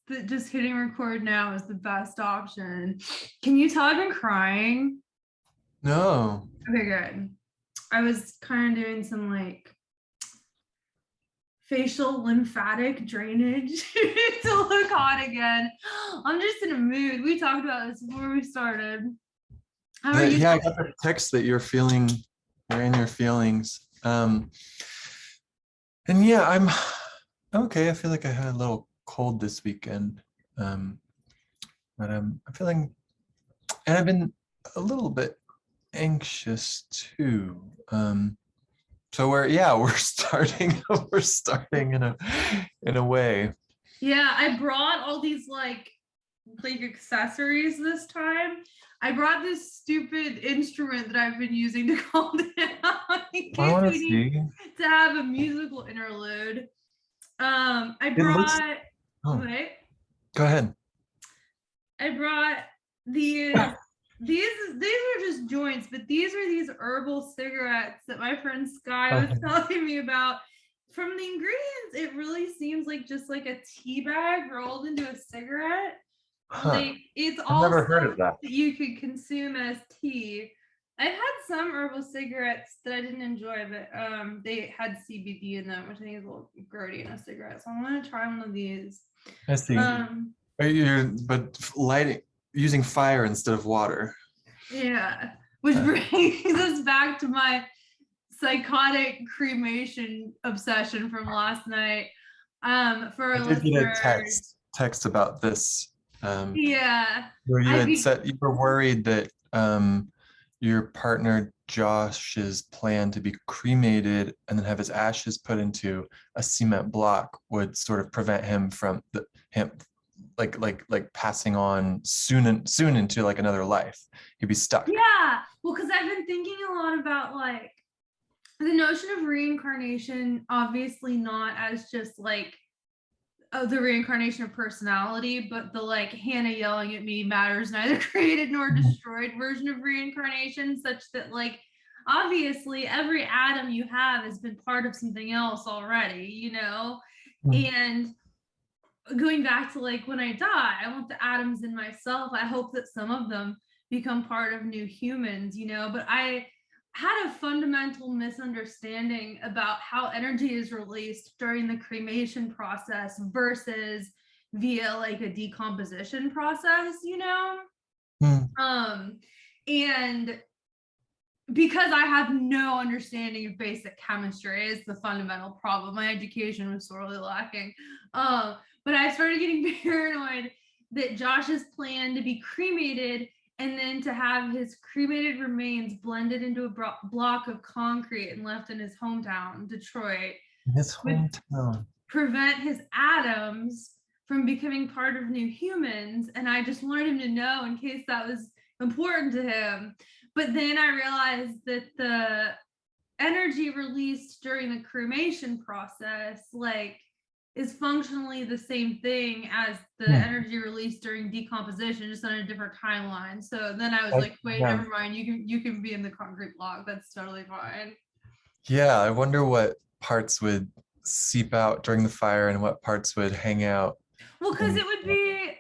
that just hitting record now is the best option. Can you tell I've been crying? No. Okay, good. I was kind of doing some like facial lymphatic drainage to look hot again. I'm just in a mood. We talked about this before we started. How are you? Yeah, I got the text that you're in your feelings. And yeah, I'm okay. I feel like I had a little cold this weekend. But I'm feeling, and I've been a little bit anxious too. So we're starting we're starting in a way. Yeah, I brought all these like accessories this time. I brought this stupid instrument that I've been using to calm down in I case want to we need see. to have a musical interlude. I It looks. brought Oh, wait, go ahead. I brought these these were just joints, but these are these herbal cigarettes that my friend Sky was telling me about. From the ingredients, it really seems like just like a tea bag rolled into a cigarette. Huh. Like it's I've all never heard stuff of that. that you could consume as tea. I've had some herbal cigarettes that I didn't enjoy, but they had CBD in them, which I think is a little grody in a cigarette. So I'm gonna try one of these. I see. But lighting using fire instead of water. Yeah, which brings us back to my psychotic cremation obsession from last night. For I our did get a listeners, text about this. yeah, Where you I had be said you were worried that your partner Josh's plan to be cremated and then have his ashes put into a cement block would sort of prevent him from him like passing on soon into like another life. He'd be stuck. yeah. Well, because I've been thinking a lot about like the notion of reincarnation, obviously not as just like the reincarnation of personality, but the like Hannah yelling at me matters neither created nor destroyed version of reincarnation, such that like obviously every atom you have has been part of something else already, you know? Mm. And going back to like when I die, I want the atoms in myself. I hope that some of them become part of new humans, you know, but I had a fundamental misunderstanding about how energy is released during the cremation process versus via like a decomposition process, you know? Mm. And because I have no understanding of basic chemistry is the fundamental problem. My education was sorely lacking. But I started getting paranoid that Josh's plan to be cremated and then to have his cremated remains blended into a block of concrete and left in his hometown, Detroit, His would hometown. prevent his atoms from becoming part of new humans. And I just wanted him to know in case that was important to him. But then I realized that the energy released during the cremation process, like, is functionally the same thing as the energy released during decomposition, just on a different timeline. So then I was like, wait, Yeah. never mind. You can be in the concrete block. That's totally fine. Yeah, I wonder what parts would seep out during the fire and what parts would hang out. Well, because it would be,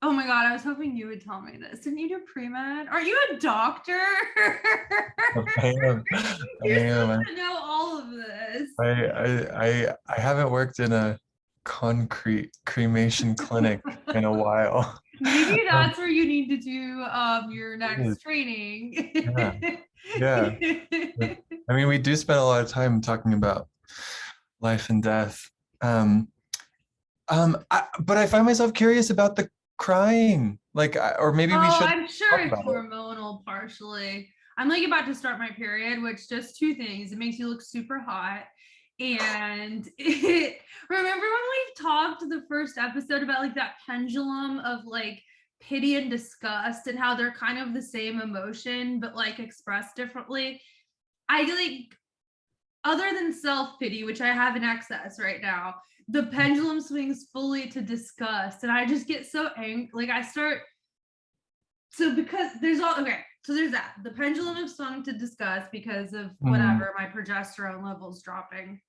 oh my God, I was hoping you would tell me this. Didn't you do pre-med? Are you a doctor? I am. You're supposed to know all of this. I haven't worked in a concrete cremation clinic in a while. Maybe that's where you need to do your next training. Yeah, yeah. I mean, we do spend a lot of time talking about life and death. But I find myself curious about the crying, like, or maybe we Oh, should I'm sure talk it's about it. hormonal partially. I'm like about to start my period, which does two things. It makes you look super hot. And it, remember when we talked the first episode about like that pendulum of like pity and disgust and how they're kind of the same emotion, but like expressed differently? I like, other than self-pity, which I have in excess right now, the pendulum swings fully to disgust. And I just get so angry. Like I start, so because there's all, okay, so there's that. The pendulum has swung to disgust because of whatever, my progesterone levels dropping.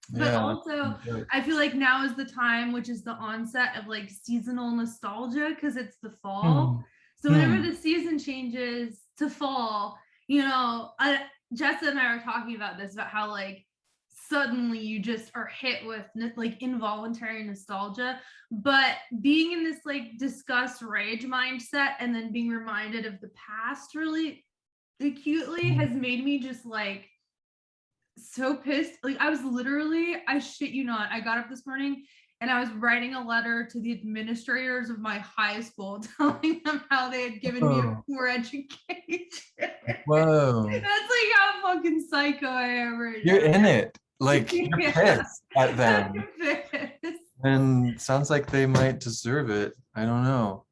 But Yeah. also I feel like now is the time, which is the onset of like seasonal nostalgia, because it's the fall. Hmm. So whenever Hmm. the season changes to fall, you know, Jessa and I were talking about this, about how like suddenly you just are hit with like involuntary nostalgia. But being in this like disgust rage mindset and then being reminded of the past really acutely has made me just like so pissed. Like I was literally, I shit you not, I got up this morning and I was writing a letter to the administrators of my high school telling them how they had given me a Oh, poor education. whoa. That's like how fucking psycho I am right You're now. in it. Like you're Yeah. pissed at I'm them. pissed. And sounds like they might deserve it. I don't know.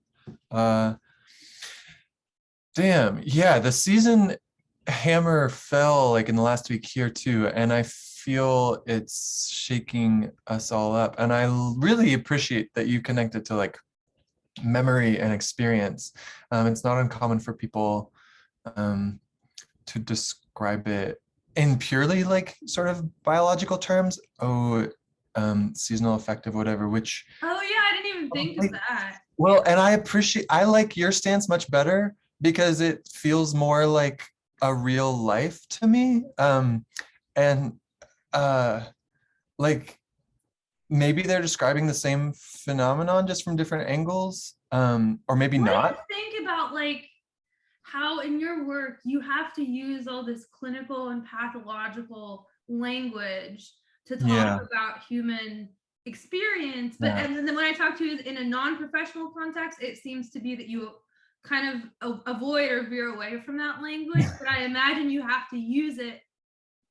Uh Damn. Yeah, the season hammer fell like in the last week here too, and I feel it's shaking us all up. And I really appreciate that you connected to like memory and experience. It's not uncommon for people um, to describe it in purely like sort of biological terms. Oh, seasonal affective, whatever, which Oh yeah, I didn't even think of like, that. well, and I like your stance much better because it feels more like a real life to me. And uh like maybe they're describing the same phenomenon just from different angles. Or maybe What do not. you think about like how in your work you have to use all this clinical and pathological language to talk Yeah. about human experience, but Yeah. and then when I talk to you in a non-professional context, it seems to be that you kind of avoid or veer away from that language, but I imagine you have to use it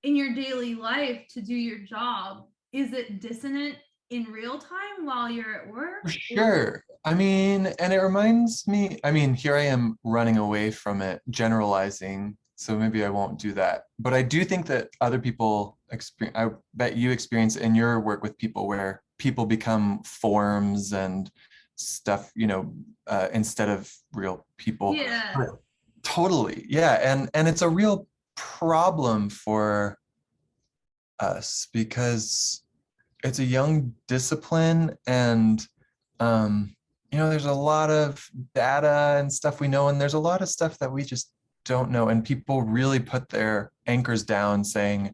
in your daily life to do your job. Is it dissonant in real time while you're at work? For Or sure. I mean, and it reminds me, I mean, here I am running away from it, generalizing. So maybe I won't do that. But I do think that other people experience, I bet you experience in your work with people where people become forms and stuff, instead of real people. yeah. But totally. Yeah. And it's a real problem for us because it's a young discipline and there's a lot of data and stuff we know, and there's a lot of stuff that we just don't know. And people really put their anchors down saying,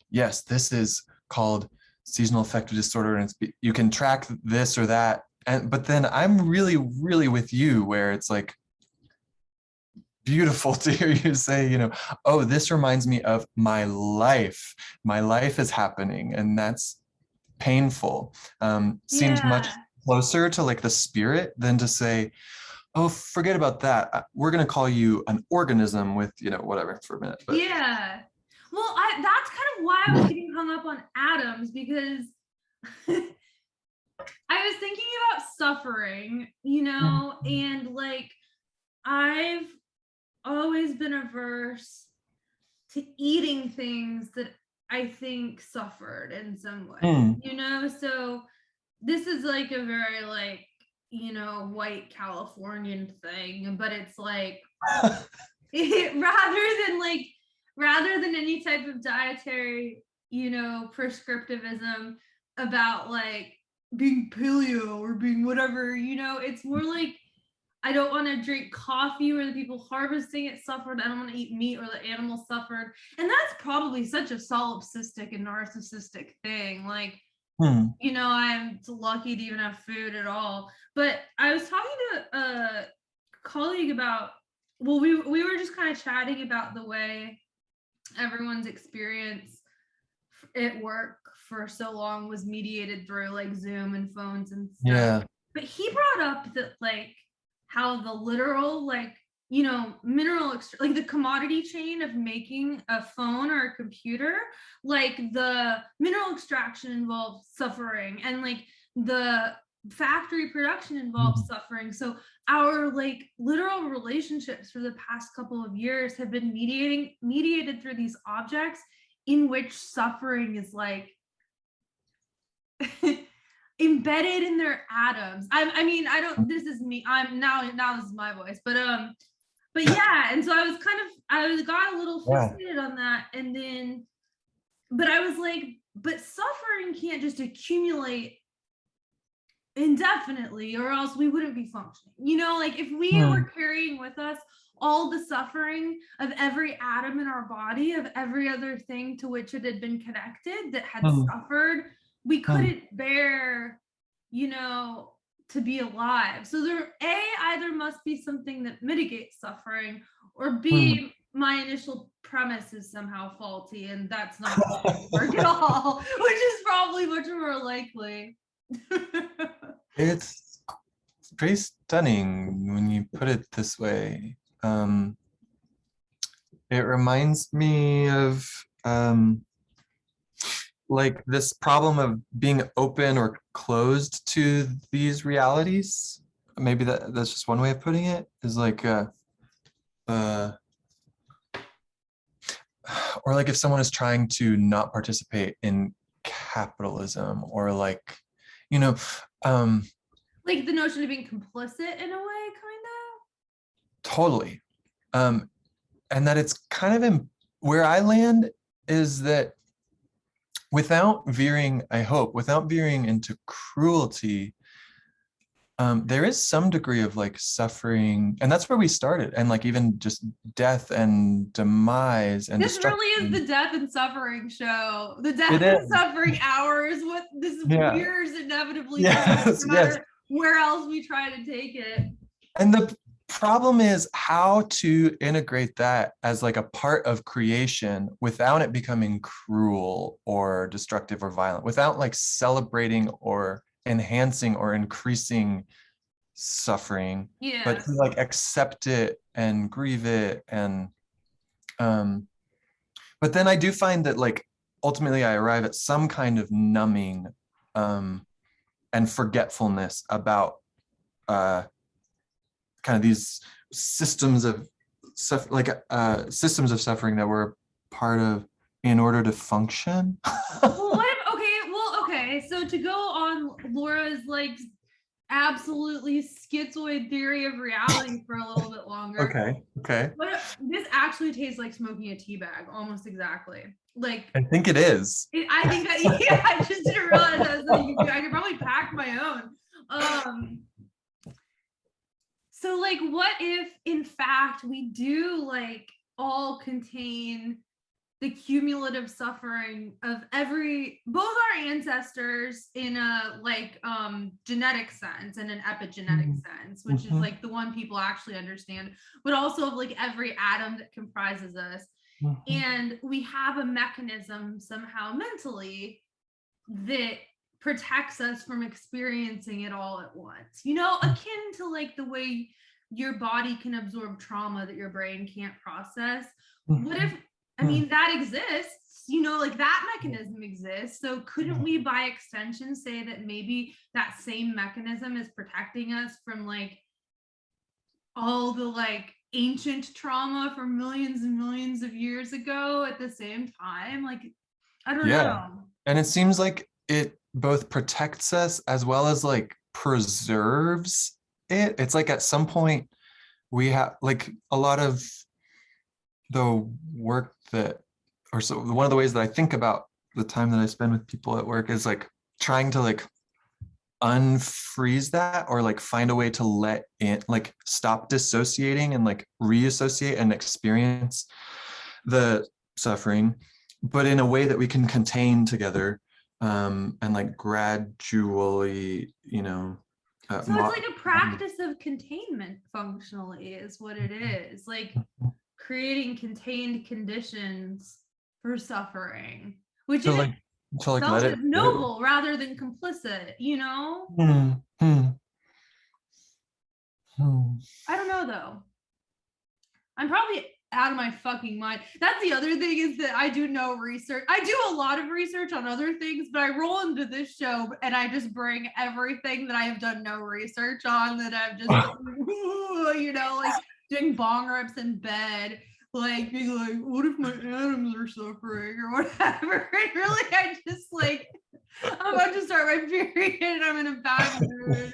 yes, this is called seasonal affective disorder, and you can track this or that. But then I'm really, really with you where it's like beautiful to hear you say, oh, this reminds me of my life. My life is happening, and that's painful. Seems much Yeah. closer to like the spirit than to say, oh, forget about that. We're going to call you an organism with, whatever for a minute. But Yeah. Well, that's kind of why I was getting hung up on atoms, because I was thinking about suffering, and like I've always been averse to eating things that I think suffered in some way, Mm. So this is like a very like, white Californian thing, but it's like rather than any type of dietary, prescriptivism about like being paleo or being whatever, it's more like I don't want to drink coffee where the people harvesting it suffered. I don't want to eat meat where the animals suffered. And that's probably such a solipsistic and narcissistic thing. Like, Mm. I'm lucky to even have food at all. But I was talking to a colleague about, well, we were just kind of chatting about the way everyone's experience at work for so long was mediated through like Zoom and phones and stuff. Yeah. But he brought up that like how the literal like like the commodity chain of making a phone or a computer, like the mineral extraction involves suffering, and like the factory production involves suffering. So our like literal relationships for the past couple of years have been mediated through these objects in which suffering is like embedded in their atoms. I mean, I don't, this is me. I'm now this is my voice, but yeah. And so I got a little Yeah. fixated on that. And then, but I was like, but suffering can't just accumulate indefinitely, or else we wouldn't be functioning. You know, like if we were carrying with us all the suffering of every atom in our body, of every other thing to which it had been connected that had suffered, we couldn't bear, you know, to be alive. So there, either must be something that mitigates suffering, or B, my initial premise is somehow faulty, and that's not going to work at all, which is probably much more likely. It's pretty stunning when you put it this way. It reminds me of like this problem of being open or closed to these realities. Maybe that's just one way of putting it, is like or like if someone is trying to not participate in capitalism, or like, you know, like the notion of being complicit in a way, kind of. Totally. And that it's kind of in where I land is that without veering, I hope, without veering into cruelty, there is some degree of like suffering, and that's where we started, and like even just death and demise and this really is the death and suffering show. The death and suffering hours. What this veers inevitably, no matter where else we try to take it. And the problem is how to integrate that as like a part of creation without it becoming cruel or destructive or violent, without like celebrating or enhancing or increasing suffering, but to like accept it and grieve it. And but then I do find that like ultimately I arrive at some kind of numbing and forgetfulness about kind of these systems of systems of suffering that we're part of in order to function. Okay, so to go on Laura's like absolutely schizoid theory of reality for a little bit longer. Okay. This actually tastes like smoking a tea bag, almost exactly. Like I think it is. I think that, yeah, I just didn't realize that I could probably pack my own. So like, what if in fact we do like all contain the cumulative suffering of both our ancestors in a like genetic sense and an epigenetic sense, which is like the one people actually understand, but also of like every atom that comprises us. And we have a mechanism somehow mentally that protects us from experiencing it all at once, you know, akin to like the way your body can absorb trauma that your brain can't process. What if, I mean, that exists, you know, like that mechanism exists. So couldn't we by extension say that maybe that same mechanism is protecting us from like all the like ancient trauma from millions and millions of years ago at the same time? Like, I don't know. And it seems like it both protects us as well as like preserves it. It's like at some point we have like a lot of the work that, or so one of the ways that I think about the time that I spend with people at work is like trying to like unfreeze that, or like find a way to let in, like stop dissociating and like reassociate and experience the suffering, but in a way that we can contain together, and like gradually, you know. So it's like a practice of containment functionally is what it is, like creating contained conditions for suffering, which is like noble rather than complicit, you know? I don't know though. I'm probably out of my fucking mind. That's the other thing, is that I do no research. I do a lot of research on other things, but I roll into this show and I just bring everything that I have done no research on, that I've just, you know, like doing bong rips in bed, like being like, what if my atoms are suffering or whatever? And really, I just like, I'm about to start my period and I'm in a bad mood.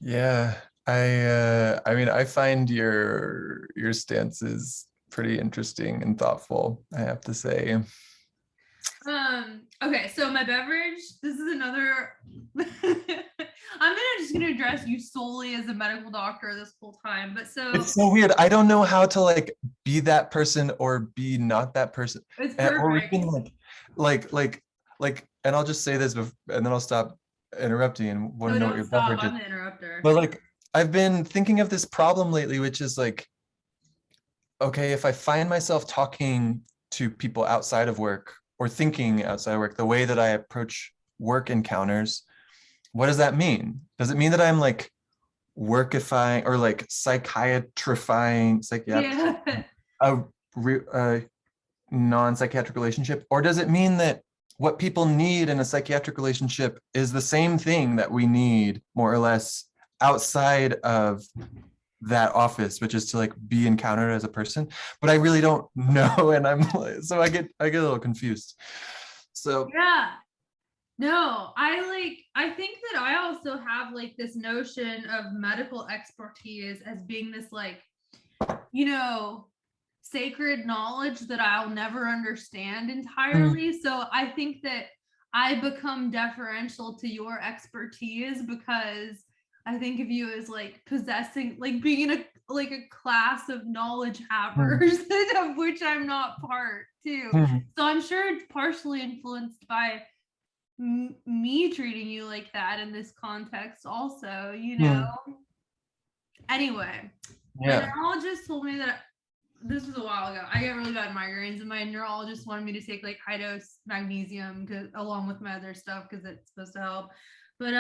Yeah. I mean, I find your stances pretty interesting and thoughtful, I have to say. Okay, so my beverage, this is another I'm just gonna address you solely as a medical doctor this whole time. But so It's so weird. I don't know how to like be that person or be not that person. it's Or perfect. even like and I'll just say this and then I'll stop interrupting and want No, to know what don't your stop. beverage is. I'm the interrupter. But like I've been thinking of this problem lately, which is like, okay, if I find myself talking to people outside of work or thinking outside of work, the way that I approach work encounters, what does that mean? Does it mean that I'm like workifying or like Yeah. a non-psychiatric relationship? Or does it mean that what people need in a psychiatric relationship is the same thing that we need more or less outside of that office, which is to like be encountered as a person? But I really don't know. And I'm so I get a little confused. So Yeah. No, I think that I also have like this notion of medical expertise as being this like, sacred knowledge that I'll never understand entirely. So I think that I become deferential to your expertise because I think of you as like possessing, like being in a class of knowledge havers of which I'm not part too. So I'm sure it's partially influenced by me treating you like that in this context also, Anyway, my neurologist told me that this was a while ago. I get really bad migraines, and my neurologist wanted me to take like high dose magnesium along with my other stuff because it's supposed to help. But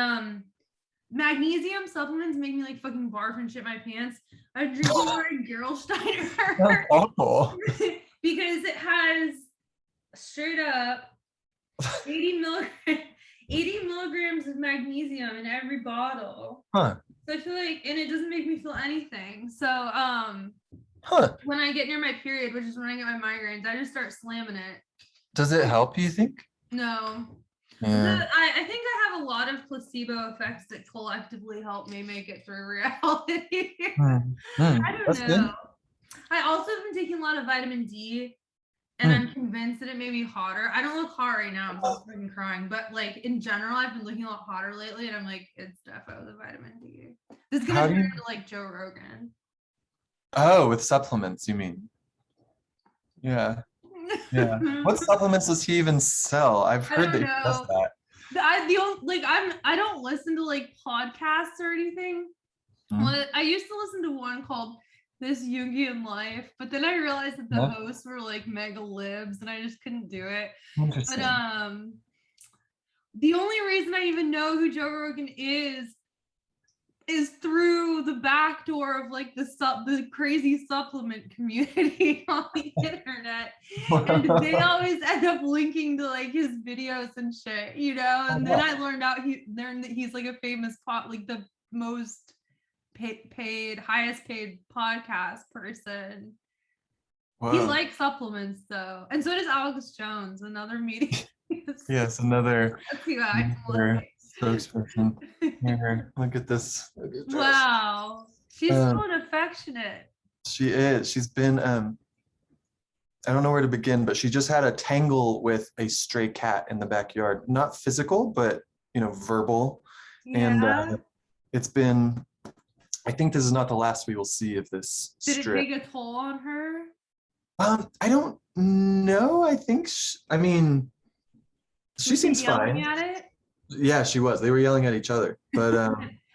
magnesium supplements make me like fucking barf and shit my pants. I'm drinking more Gerolsteiner that's awful. because it has straight up 80 milligrams of magnesium in every bottle. Huh. So I feel like, and it doesn't make me feel anything. So when I get near my period, which is when I get my migraines, I just start slamming it. Does it help, you think? No. Yeah. I think I have a lot of placebo effects that collectively help me make it through reality. I don't know. Good. I also have been taking a lot of vitamin D, and I'm convinced that it made me hotter. I don't look hot right now. I'm just fucking crying. But like in general, I've been looking a lot hotter lately, and I'm like, it's defo the vitamin D. This is gonna turn into like Joe Rogan. Oh, with supplements, you mean? Yeah. Yeah. What supplements does he even sell? I've heard that he does that. I don't listen to like podcasts or anything. I used to listen to one called This Jungian Life, but then I realized that the hosts were like mega libs and I just couldn't do it. But the only reason I even know who Joe Rogan is through the back door of like the crazy supplement community on the internet. And they always end up linking to like his videos and shit, and then I learned that he's like a famous like the most highest paid podcast person. Whoa. He likes supplements though, and so does Alex Jones, another media. Yes, another spokesperson. Here, look at this. Wow, she's so affectionate. She is. She's been. I don't know where to begin, but she just had a tangle with a stray cat in the backyard. Not physical, but verbal. Yeah. And it's been. I think this is not the last we will see of this. Did it take a toll on her? I don't know. I think. She seems fine. At it? Yeah, she was. They were yelling at each other. But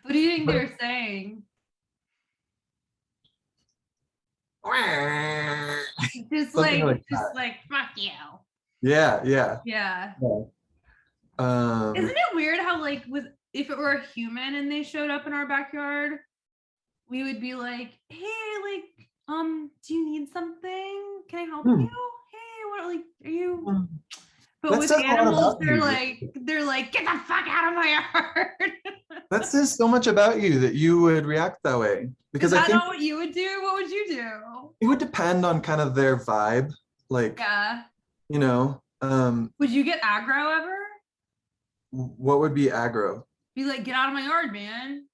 what do you think they were saying? just like fuck you. Yeah. Isn't it weird how like if it were a human and they showed up in our backyard, we would be like, hey, like, do you need something? Can I help you? Hey, what are you? But with animals, they're like, get the fuck out of my yard. That says so much about you that you would react that way. Because I think know what you would do. What would you do? It would depend on kind of their vibe. Like, would you get aggro ever? What would be aggro? Be like, get out of my yard, man.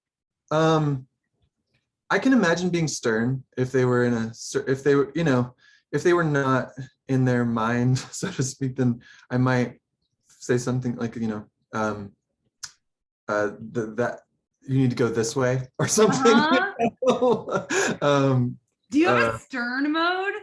I can imagine being stern if they were not in their mind, so to speak, then I might say something like, that you need to go this way or something. um, Do you have uh, a stern mode?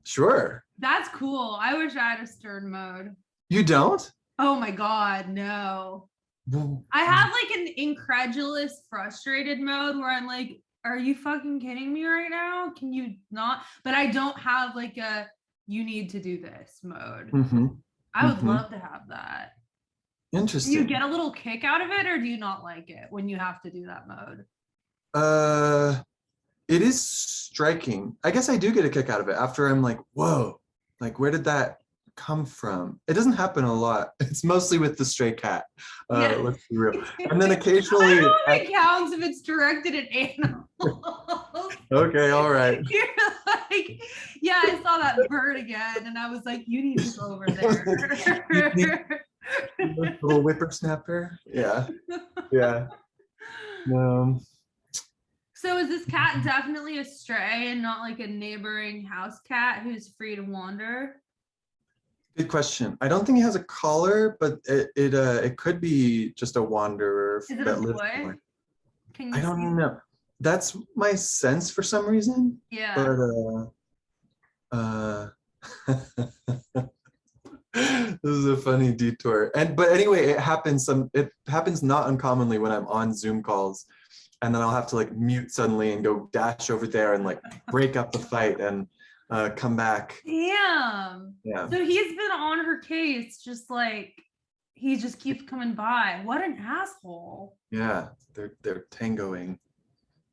sure. That's cool. I wish I had a stern mode. You don't? Oh my God, no. Well, I have like an incredulous, frustrated mode where I'm like, are you fucking kidding me right now? Can you not? But I don't have like a you need to do this mode. I would love to have that. Do you Interesting. get a little kick out of it or do you not like it when you have to do that mode? It is striking. I guess I do get a kick out of it after I'm like, whoa, like where did that come from? It doesn't happen a lot. It's mostly with the stray cat. Yeah. Let's be real. And then I occasionally don't know if it counts if it's directed at animals. Okay, all right. You're like, yeah, I saw that bird again, and I was like, you need to go over there. Little whippersnapper. Yeah. Yeah. No. So is this cat definitely a stray and not like a neighboring house cat who's free to wander? Good question. I don't think he has a collar, but it could be just a wanderer Is it a that lives boy? there. Can I you don't see? know. That's my sense for some reason. Yeah. But this is a funny detour. But anyway, it happens not uncommonly when I'm on Zoom calls, and then I'll have to like mute suddenly and go dash over there and like break up the fight and come back. Damn. Yeah. So he's been on her case, just like he just keeps coming by. What an asshole. Yeah, they're tangoing.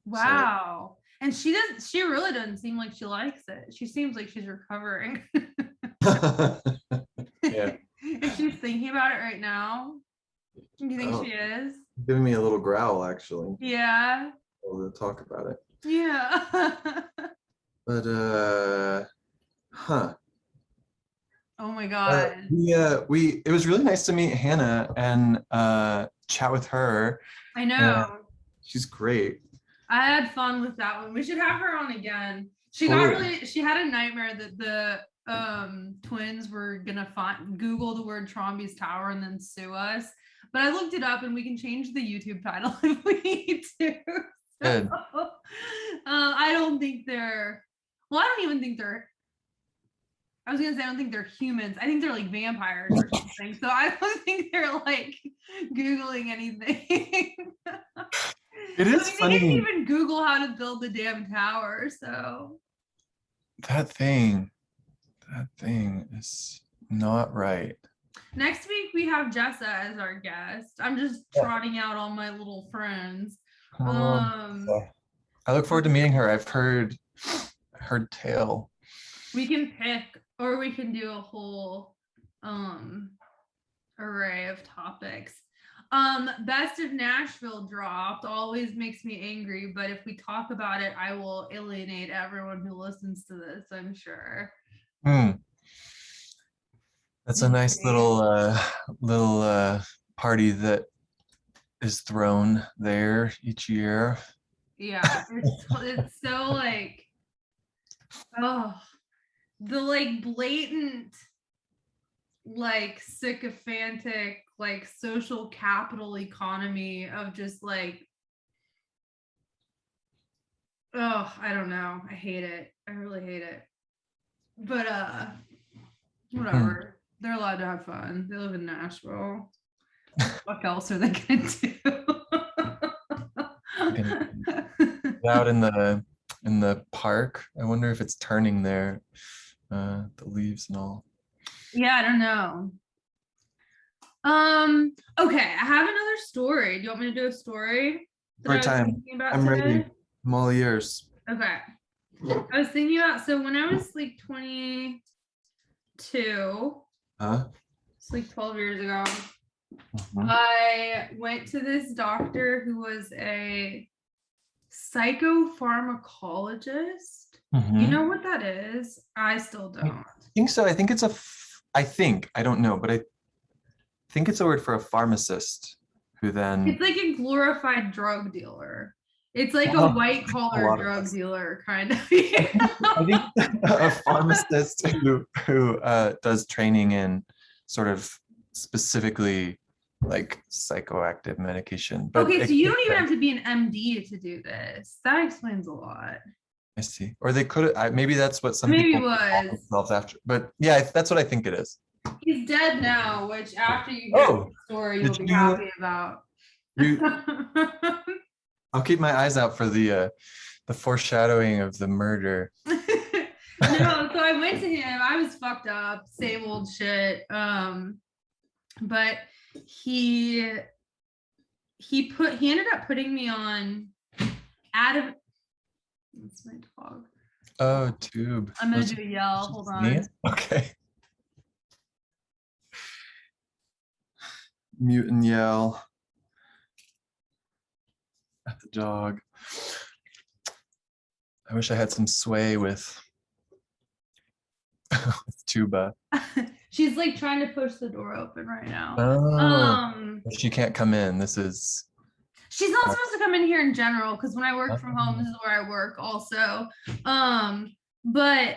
Wow. And she really doesn't seem like she likes it. She seems like she's recovering. Yeah. Is she thinking about it right now? Do you think Oh, she is? giving me a little growl actually. Yeah. We'll talk about it. Yeah. But huh. Oh my God. It was really nice to meet Hannah and chat with her. I know. She's great. I had fun with that one. We should have her on again. She had a nightmare that the twins were gonna Google the word Tromby's Tower and then sue us. But I looked it up and we can change the YouTube title if we need to. Good. I don't think they're well, I don't even think they're I was gonna say I don't think they're humans. I think they're like vampires or something. So I don't think they're like Googling anything. It is funny. They didn't even Google how to build the damn tower. So that thing is not right. Next week we have Jessa as our guest. I'm just trotting out all my little friends. I look forward to meeting her. I've heard tale. We can pick, or we can do a whole array of topics. Best of Nashville dropped. Always makes me angry, but if we talk about it, I will alienate everyone who listens to this, I'm sure. That's a nice little party that is thrown there each year. Yeah, it's so like, oh, the like blatant, like sycophantic, like social capital economy of just like, oh, I don't know. I hate it. I really hate it. But whatever. They're allowed to have fun. They live in Nashville. What else are they gonna do? Out in the park. I wonder if it's turning there, the leaves and all. Yeah, I don't know. Okay, I have another story. Do you want me to do a story? Right time. I'm ready. I'm all ears. Okay. I was thinking about, so when I was like 22, it's like 12 years ago, I went to this doctor who was a psychopharmacologist. You know what that is? I still don't. I think so. I think it's I don't know, but I think it's a word for a pharmacist who then... It's like a glorified drug dealer It's like a Well, white a collar lot of drug us. dealer kind of. I think a pharmacist who does training in sort of specifically like psychoactive medication, but Okay, so it you could don't even have, have to be an MD to do this. That explains a lot. I see. Or they could, maybe that's what some Maybe people it call was. themselves after. But yeah, that's what I think it is. He's dead now, which after you hear Oh, the story, you'll did be you happy about. you? I'll keep my eyes out for the foreshadowing of the murder. No, so I went to him. I was fucked up, same old shit. But he he ended up putting me on Adam. That's my dog. Oh, tube. I'm gonna Was do a yell. she Hold sneeze? on. Okay. Mute and yell at the dog. I wish I had some sway with tuba. She's like trying to push the door open right now. Oh, she can't come in. This is. She's not supposed to come in here in general because when I work from home, this Oh. is where I work also. But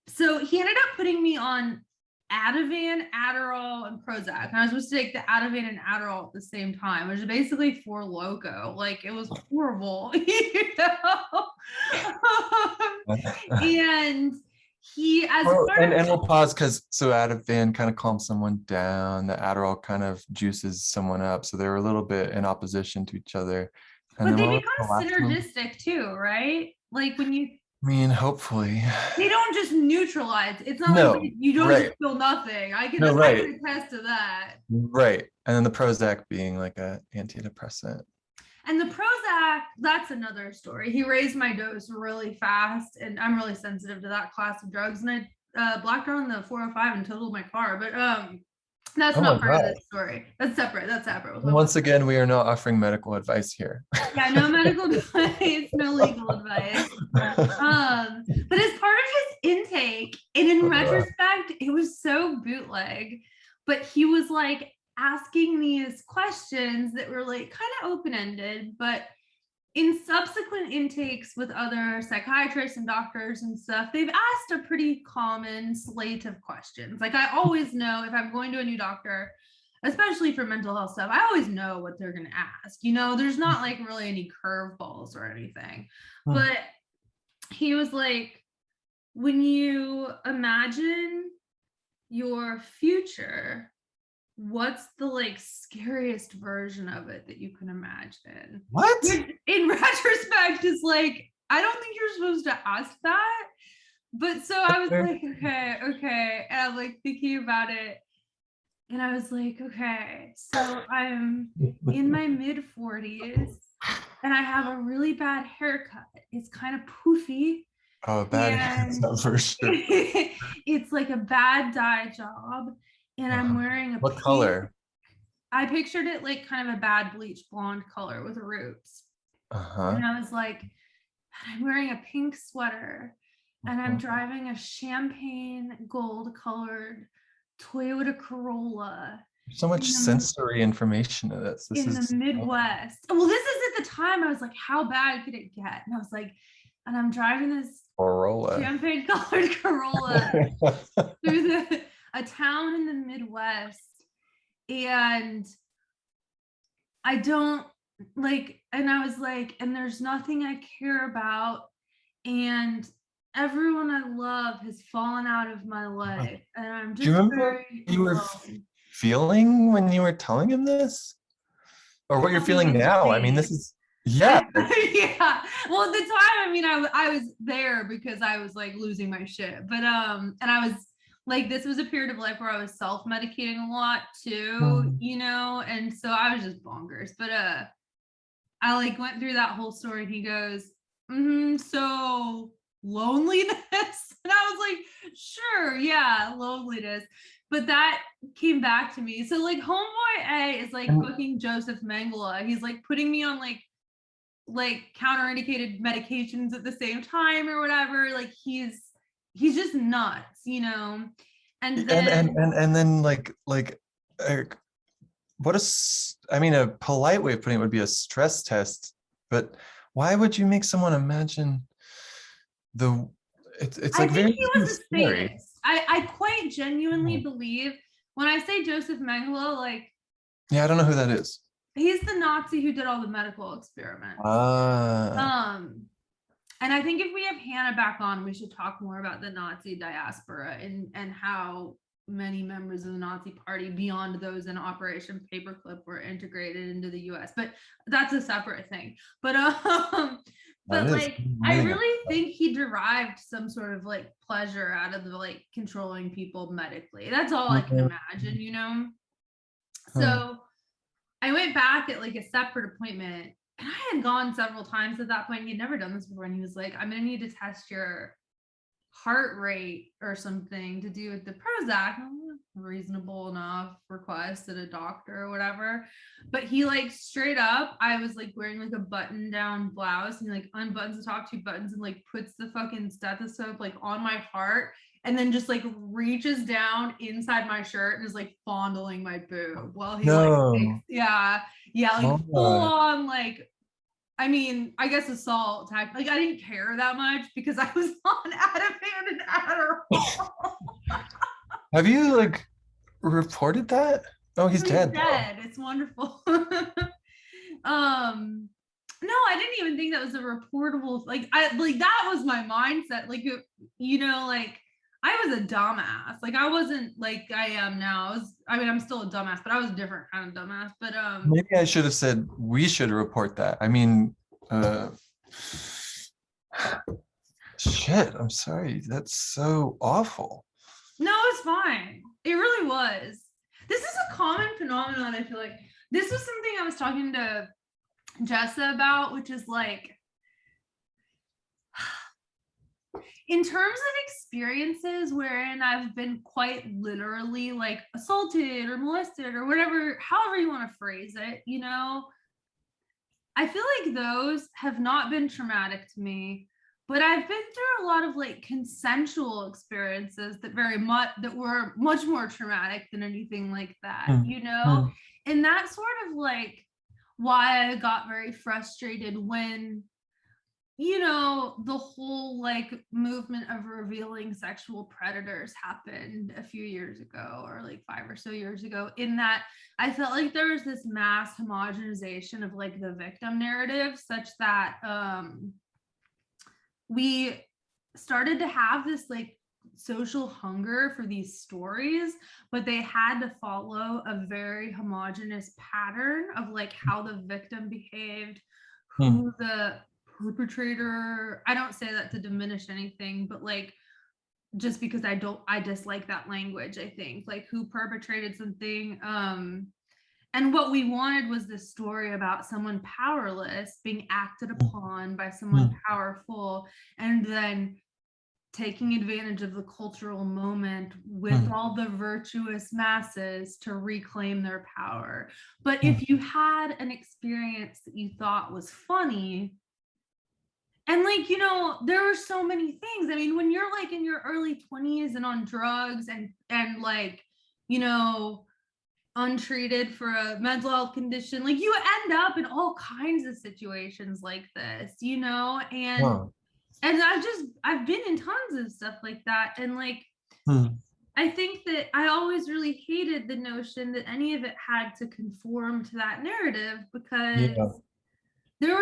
so he ended up putting me on Ativan, Adderall, and Prozac. And I was supposed to take the Ativan and Adderall at the same time, which is basically for loco. Like it was horrible, you know? And he, as Well, part of and we'll pause because so Ativan kind of calms someone down. The Adderall kind of juices someone up. So they're a little bit in opposition to each other. And but then they what was become the last one? synergistic too, right? Like when you I mean, hopefully. they don't just neutralize. It's not like No, you don't just right. feel nothing. I No, I right. can attest to that. Right. And then the Prozac being like a antidepressant. And the Prozac, that's another story. He raised my dose really fast, and I'm really sensitive to that class of drugs. And I blacked out on the 405 and totaled my car. But that's Oh my not part of God. this story. That's separate. That's separate. And once again, we are not offering medical advice here. Yeah, no medical advice, no legal advice. But as part of his intake, and in retrospect, it was so bootleg, but he was like asking these questions that were like kind of open-ended, but in subsequent intakes with other psychiatrists and doctors and stuff, they've asked a pretty common slate of questions. Like I always know if I'm going to a new doctor, especially for mental health stuff, I always know what they're going to ask. You know, there's not like really any curveballs or anything. But he was like, when you imagine your future, what's the like scariest version of it that you can imagine? What? In retrospect, is like, I don't think you're supposed to ask that. But so I was like, okay. And I'm like thinking about it. And I was like, okay, so I'm in my mid 40s and I have a really bad haircut. It's kind of poofy. Oh, bad haircut for sure. It's like a bad dye job. And I'm wearing a what color? I pictured it like kind of a bad bleach blonde color with roots. And I was like, I'm wearing a pink sweater and I'm driving a champagne gold colored Toyota Corolla. So much sensory information in this. This in the Midwest. Well, this is at the time I was like, how bad could it get? And I was like, and I'm driving this Corolla. Champagne colored Corolla through a town in the Midwest. And I don't like, and I was like, and there's nothing I care about. And everyone I love has fallen out of my life. And I'm just, do you remember you were feeling when you were telling him this? Or what you're feeling now? I mean, this is, yeah. Yeah. Well, at the time, I mean, I was there because I was like losing my shit. But and I was like, this was a period of life where I was self-medicating a lot too, you know, and so I was just bonkers. But I like went through that whole story and he goes, so loneliness. And I was like, sure, yeah, loneliness. But that came back to me. So like Homeboy A is like fucking Joseph Mengele. He's like putting me on like counterindicated medications at the same time or whatever. Like he's just nuts, you know. And then like what a, I mean, a polite way of putting it would be a stress test, but why would you make someone imagine the it's I like think very he too was a scary. sadist. I quite genuinely Oh. believe when I say Joseph Mengele, like Yeah, I don't know who that is. he's the Nazi who did all the medical experiments. Ah, And I think if we have Hannah back on, we should talk more about the Nazi diaspora and how many members of the Nazi party beyond those in Operation Paperclip were integrated into the US. But that's a separate thing. that But is like I amazing. really think he derived some sort of like pleasure out of the like controlling people medically. That's all I can imagine, you know? Huh. So I went back at like a separate appointment and I had gone several times at that point. He'd never done this before. And he was like, I'm going to need to test your heart rate or something to do with the Prozac. Reasonable enough request at a doctor or whatever. But he like straight up, I was like wearing like a button down blouse and he like unbuttons the top two buttons and like puts the fucking stethoscope like on my heart and then just like reaches down inside my shirt and is like fondling my boob while he like takes, No. yeah, like Oh full God. on like I mean, I guess assault tactic. Like I didn't care that much because I was on Ativan and Adderall. Have you like reported that? Oh, he's He's dead though. dead. It's wonderful. No, I didn't even think that was a reportable like I like that was my mindset. Like you know, like I was a dumbass. Like I wasn't like I am now. I mean, I'm still a dumbass, but I was a different kind of dumbass. But Maybe I should have said we should report that. I mean, shit, I'm sorry. That's so awful. no, it's fine. It really was. This is a common phenomenon, I feel like. This was something I was talking to Jessa about, which is like in terms of experiences wherein I've been quite literally like assaulted or molested or whatever, however you want to phrase it, you know, I feel like those have not been traumatic to me, but I've been through a lot of like consensual experiences that were much more traumatic than anything like that, Hmm. you know? Hmm. And that's sort of like why I got very frustrated when you know, the whole like movement of revealing sexual predators happened a few years ago or like 5 or so years ago, in that I felt like there was this mass homogenization of like the victim narrative, such that we started to have this like social hunger for these stories, but they had to follow a very homogenous pattern of like how the victim behaved, Hmm. who the perpetrator, I don't say that to diminish anything, but like just because I dislike that language, I think like who perpetrated something. And what we wanted was this story about someone powerless being acted upon by someone Hmm. powerful and then taking advantage of the cultural moment with Hmm. all the virtuous masses to reclaim their power. But Hmm. if you had an experience that you thought was funny, and like, you know, there were so many things. I mean, when you're like in your early 20s and on drugs and like, you know, untreated for a mental health condition, like you end up in all kinds of situations like this, you know, Wow. and I've been in tons of stuff like that. And like Hmm. I think that I always really hated the notion that any of it had to conform to that narrative because Yeah. there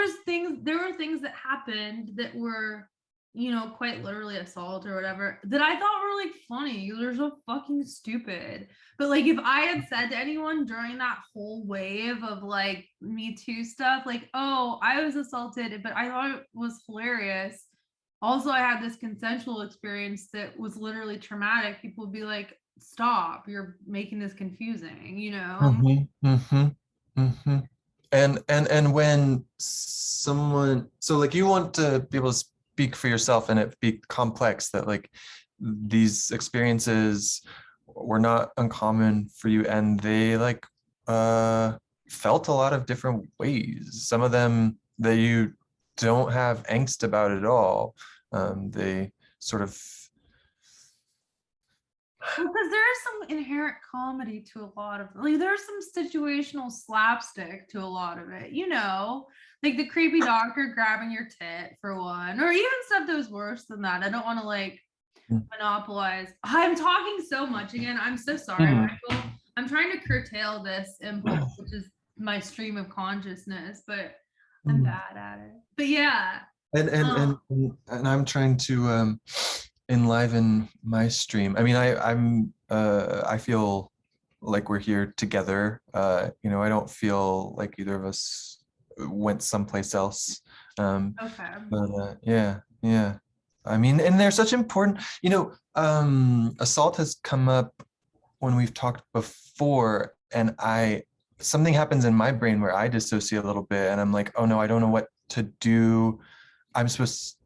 were things that happened that were, you know, quite literally assault or whatever that I thought were like funny. They're so fucking stupid. But like if I had said to anyone during that whole wave of like Me Too stuff, like, oh, I was assaulted, but I thought it was hilarious. Also, I had this consensual experience that was literally traumatic. People would be like, stop, you're making this confusing, you know? Mm-hmm. Mm-hmm. Mm-hmm. And when someone, so like you want to be able to speak for yourself and it be complex, that like these experiences were not uncommon for you and they like felt a lot of different ways. Some of them that you don't have angst about at all. They sort of Because there is some inherent comedy to a lot of, like, there's some situational slapstick to a lot of it, like the creepy doctor grabbing your tit for one, or even stuff that was worse than that. I don't want to like monopolize. I'm talking so much again. I'm so sorry, Mm. Michael. I'm trying to curtail this impulse, which is my stream of consciousness, but I'm Mm. bad at it. But yeah. And and and Um, and I'm trying to enliven my stream. I mean, I feel like we're here together. I don't feel like either of us went someplace else. okay. But yeah. I mean, and they're such important, assault has come up when we've talked before, and something happens in my brain where I dissociate a little bit and I'm like, oh no, I don't know what to do. I'm supposed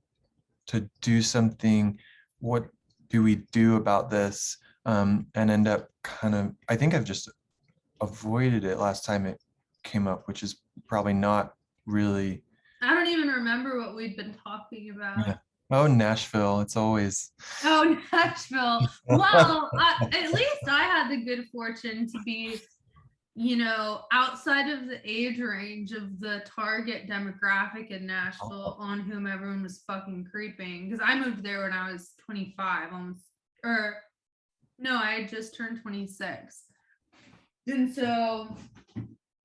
to do something. What do we do about this? And end up I think I've just avoided it last time it came up, which is probably not really. I don't even remember what we'd been talking about. Yeah. Oh, Nashville. It's always. Oh, Nashville. Well, at least I had the good fortune to be, outside of the age range of the target demographic in Nashville on whom everyone was fucking creeping. Because I moved there when I was 25, almost, or no, I had just turned 26. And so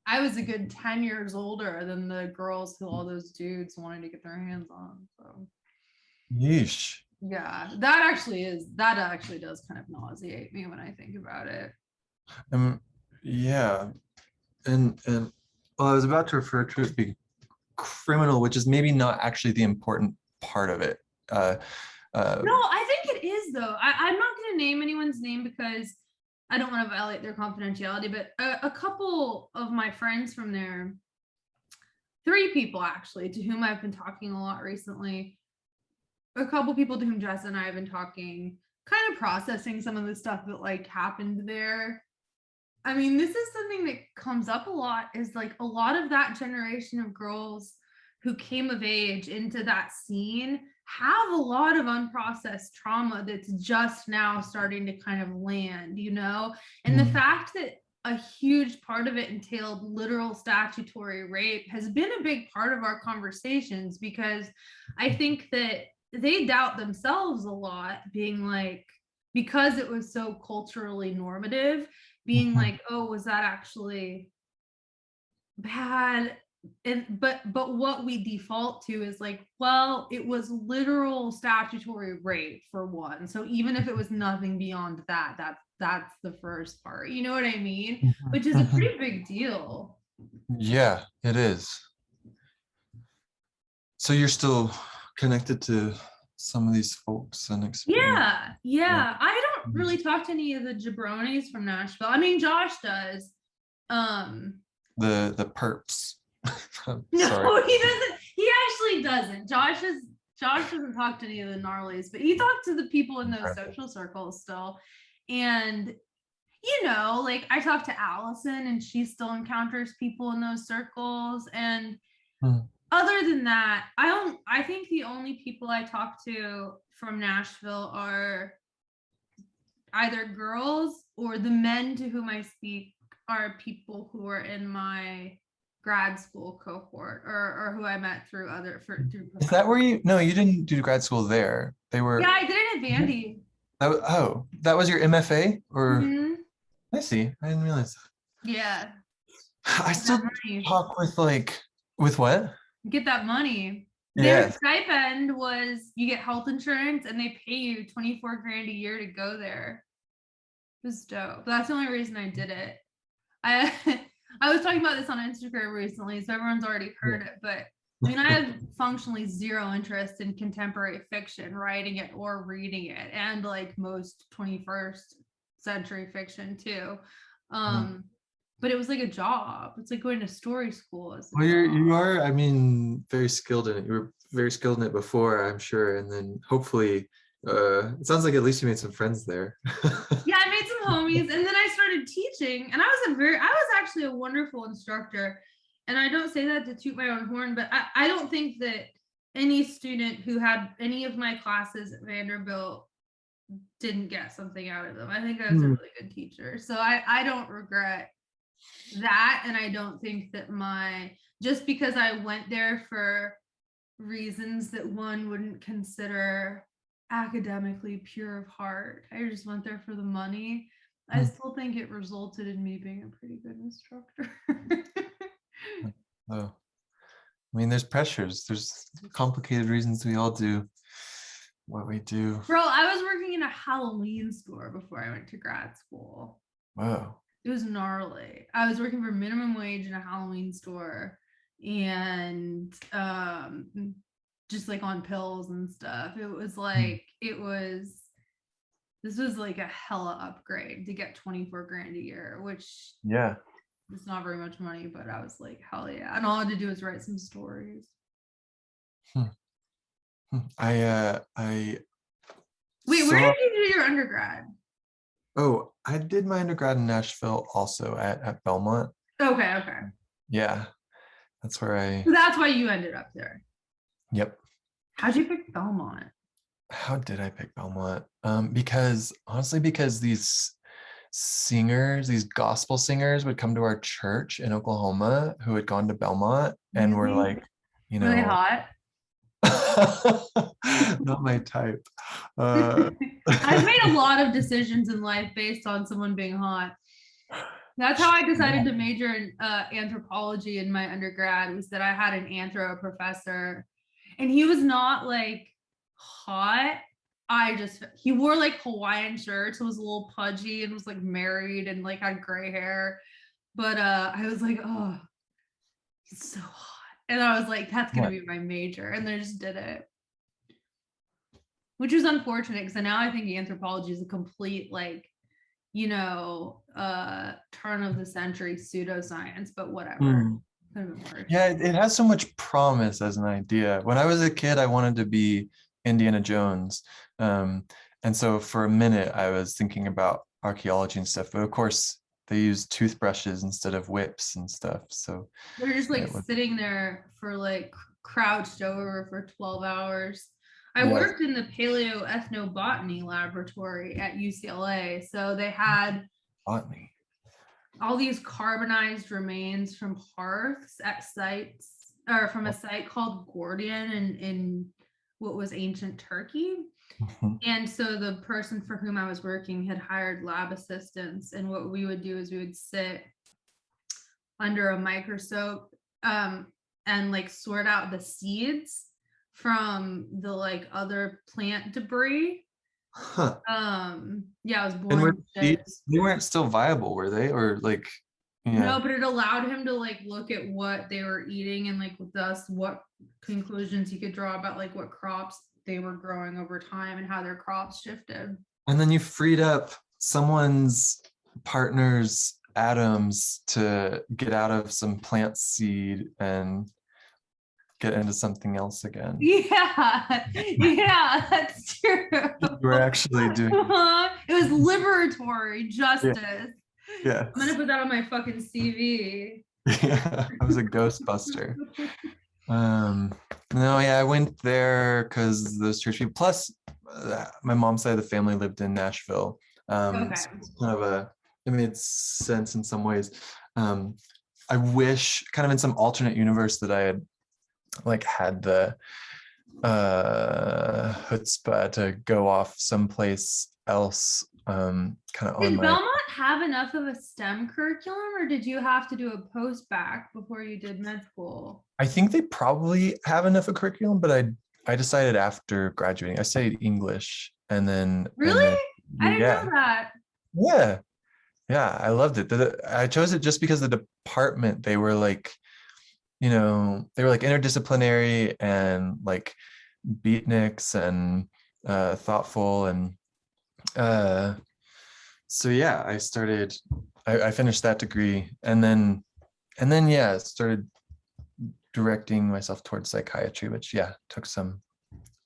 I was a good 10 years older than the girls who all those dudes wanted to get their hands on. So Yeesh. yeah, that actually does kind of nauseate me when I think about it. Yeah. And well, I was about to refer to it being criminal, which is maybe not actually the important part of it. No, I think it is though. I'm not going to name anyone's name because I don't want to violate their confidentiality, but a couple of my friends from there, 3 people actually, to whom I've been talking a lot recently, a couple people to whom Jess and I have been talking, kind of processing some of the stuff that like happened there. I mean, this is something that comes up a lot, is like a lot of that generation of girls who came of age into that scene have a lot of unprocessed trauma that's just now starting to kind of land, and the fact that a huge part of it entailed literal statutory rape has been a big part of our conversations, because I think that they doubt themselves a lot, being like, because it was so culturally normative, being like, oh, was that actually bad? And but what we default to is like, well, it was literal statutory rape for one, so even if it was nothing beyond that, that's the first part, you know what I mean, which is a pretty big deal. Yeah, it is. So you're still connected to some of these folks and experience. Yeah, I don't really talk to any of the jabronis from Nashville. I mean, Josh does. The perps. No, Sorry. he doesn't. He actually doesn't. Josh doesn't talk to any of the gnarlies, but he talked to the people in those social circles still. And like I talked to Allison and she still encounters people in those circles. And other than that, I think the only people I talk to from Nashville are either girls, or the men to whom I speak are people who are in my grad school cohort, or who I met through Is that where no, you didn't do grad school there. They were. Yeah, I did it at Vandy. That was your MFA, or Mhm. I see. I didn't realize that. Yeah, I still talk with what? get that money. Their Yeah. stipend was, you get health insurance and they pay you 24 grand a year to go there. It was dope. But that's the only reason I did it. I I was talking about this on Instagram recently, so everyone's already heard it, but I mean, I have functionally zero interest in contemporary fiction, writing it or reading it, and like most 21st century fiction too. But it was like a job. It's like going to story school. Well, you are, I mean, very skilled in it. You were very skilled in it before, I'm sure, and then hopefully, it sounds like at least you made some friends there. Yeah, I made some homies, and then I started teaching, and I was actually a wonderful instructor. And I don't say that to toot my own horn, but I don't think that any student who had any of my classes at Vanderbilt didn't get something out of them. I think I was a Hmm. really good teacher. So I don't regret that. And I don't think that just because I went there for reasons that one wouldn't consider academically pure of heart, I just went there for the money. I Hmm. still think it resulted in me being a pretty good instructor. Oh, I mean, there's pressures. There's complicated reasons we all do what we do. Bro, I was working in a Halloween store before I went to grad school. Wow. It was gnarly. I was working for minimum wage in a Halloween store and just like on pills and stuff. It was like this was like a hella upgrade to get 24 grand a year, which Yeah. is not very much money, but I was like, hell yeah. And all I had to do was write some stories. I Wait, where did you do your undergrad? Oh, I did my undergrad in Nashville also at Belmont. Okay. Yeah, that's where So that's why you ended up there. Yep. How'd you pick Belmont? How did I pick Belmont? Because these singers, these gospel singers would come to our church in Oklahoma who had gone to Belmont and were Really? like, you Were they know, hot? not my type. I've made a lot of decisions in life based on someone being hot. That's how I decided to major in anthropology in my undergrad, was that I had an anthro professor and he was not like hot. He wore like Hawaiian shirts, was a little pudgy and was like married and like had gray hair. But I was like, oh, he's so hot. And I was like, that's gonna be my major. And they just did it. Which was unfortunate because now I think anthropology is a complete like, turn of the century pseudoscience, but whatever. Yeah, it has so much promise as an idea. When I was a kid, I wanted to be Indiana Jones. And so for a minute, I was thinking about archaeology and stuff. But of course, they use toothbrushes instead of whips and stuff. So they're just like sitting there for like crouched over for 12 hours. I worked in the paleoethnobotany laboratory at UCLA. So they had botany. All these carbonized remains from hearths at sites, or from a site called Gordian in what was ancient Turkey. And so the person for whom I was working had hired lab assistants. And what we would do is we would sit under a microscope and like sort out the seeds from the like other plant debris. Huh. Yeah, I was born. They weren't still viable, were they? Or like, yeah. No, but it allowed him to like look at what they were eating and like thus what conclusions he could draw about like what crops they were growing over time and how their crops shifted. And then you freed up someone's partner's atoms to get out of some plant seed and get into something else again. Yeah, that's true. We're actually doing it was liberatory justice. Yeah. I'm gonna put that on my fucking CV. Yeah, I was a ghostbuster. No, yeah, I went there because those church people. Plus, my mom's side of the family lived in Nashville. Okay. So it's kind of it made sense in some ways. I wish, kind of in some alternate universe, that I had had the chutzpah to go off someplace else. Kind of Did Belmont have enough of a STEM curriculum, or did you have to do a post-bac before you did med school? I think they probably have enough of a curriculum, but I decided after graduating, I studied English and then. Really? I didn't know that. Yeah, I loved it. I chose it just because the department, they were like, interdisciplinary and like beatniks and thoughtful. And so yeah, I finished that degree and then yeah, started directing myself towards psychiatry, which took some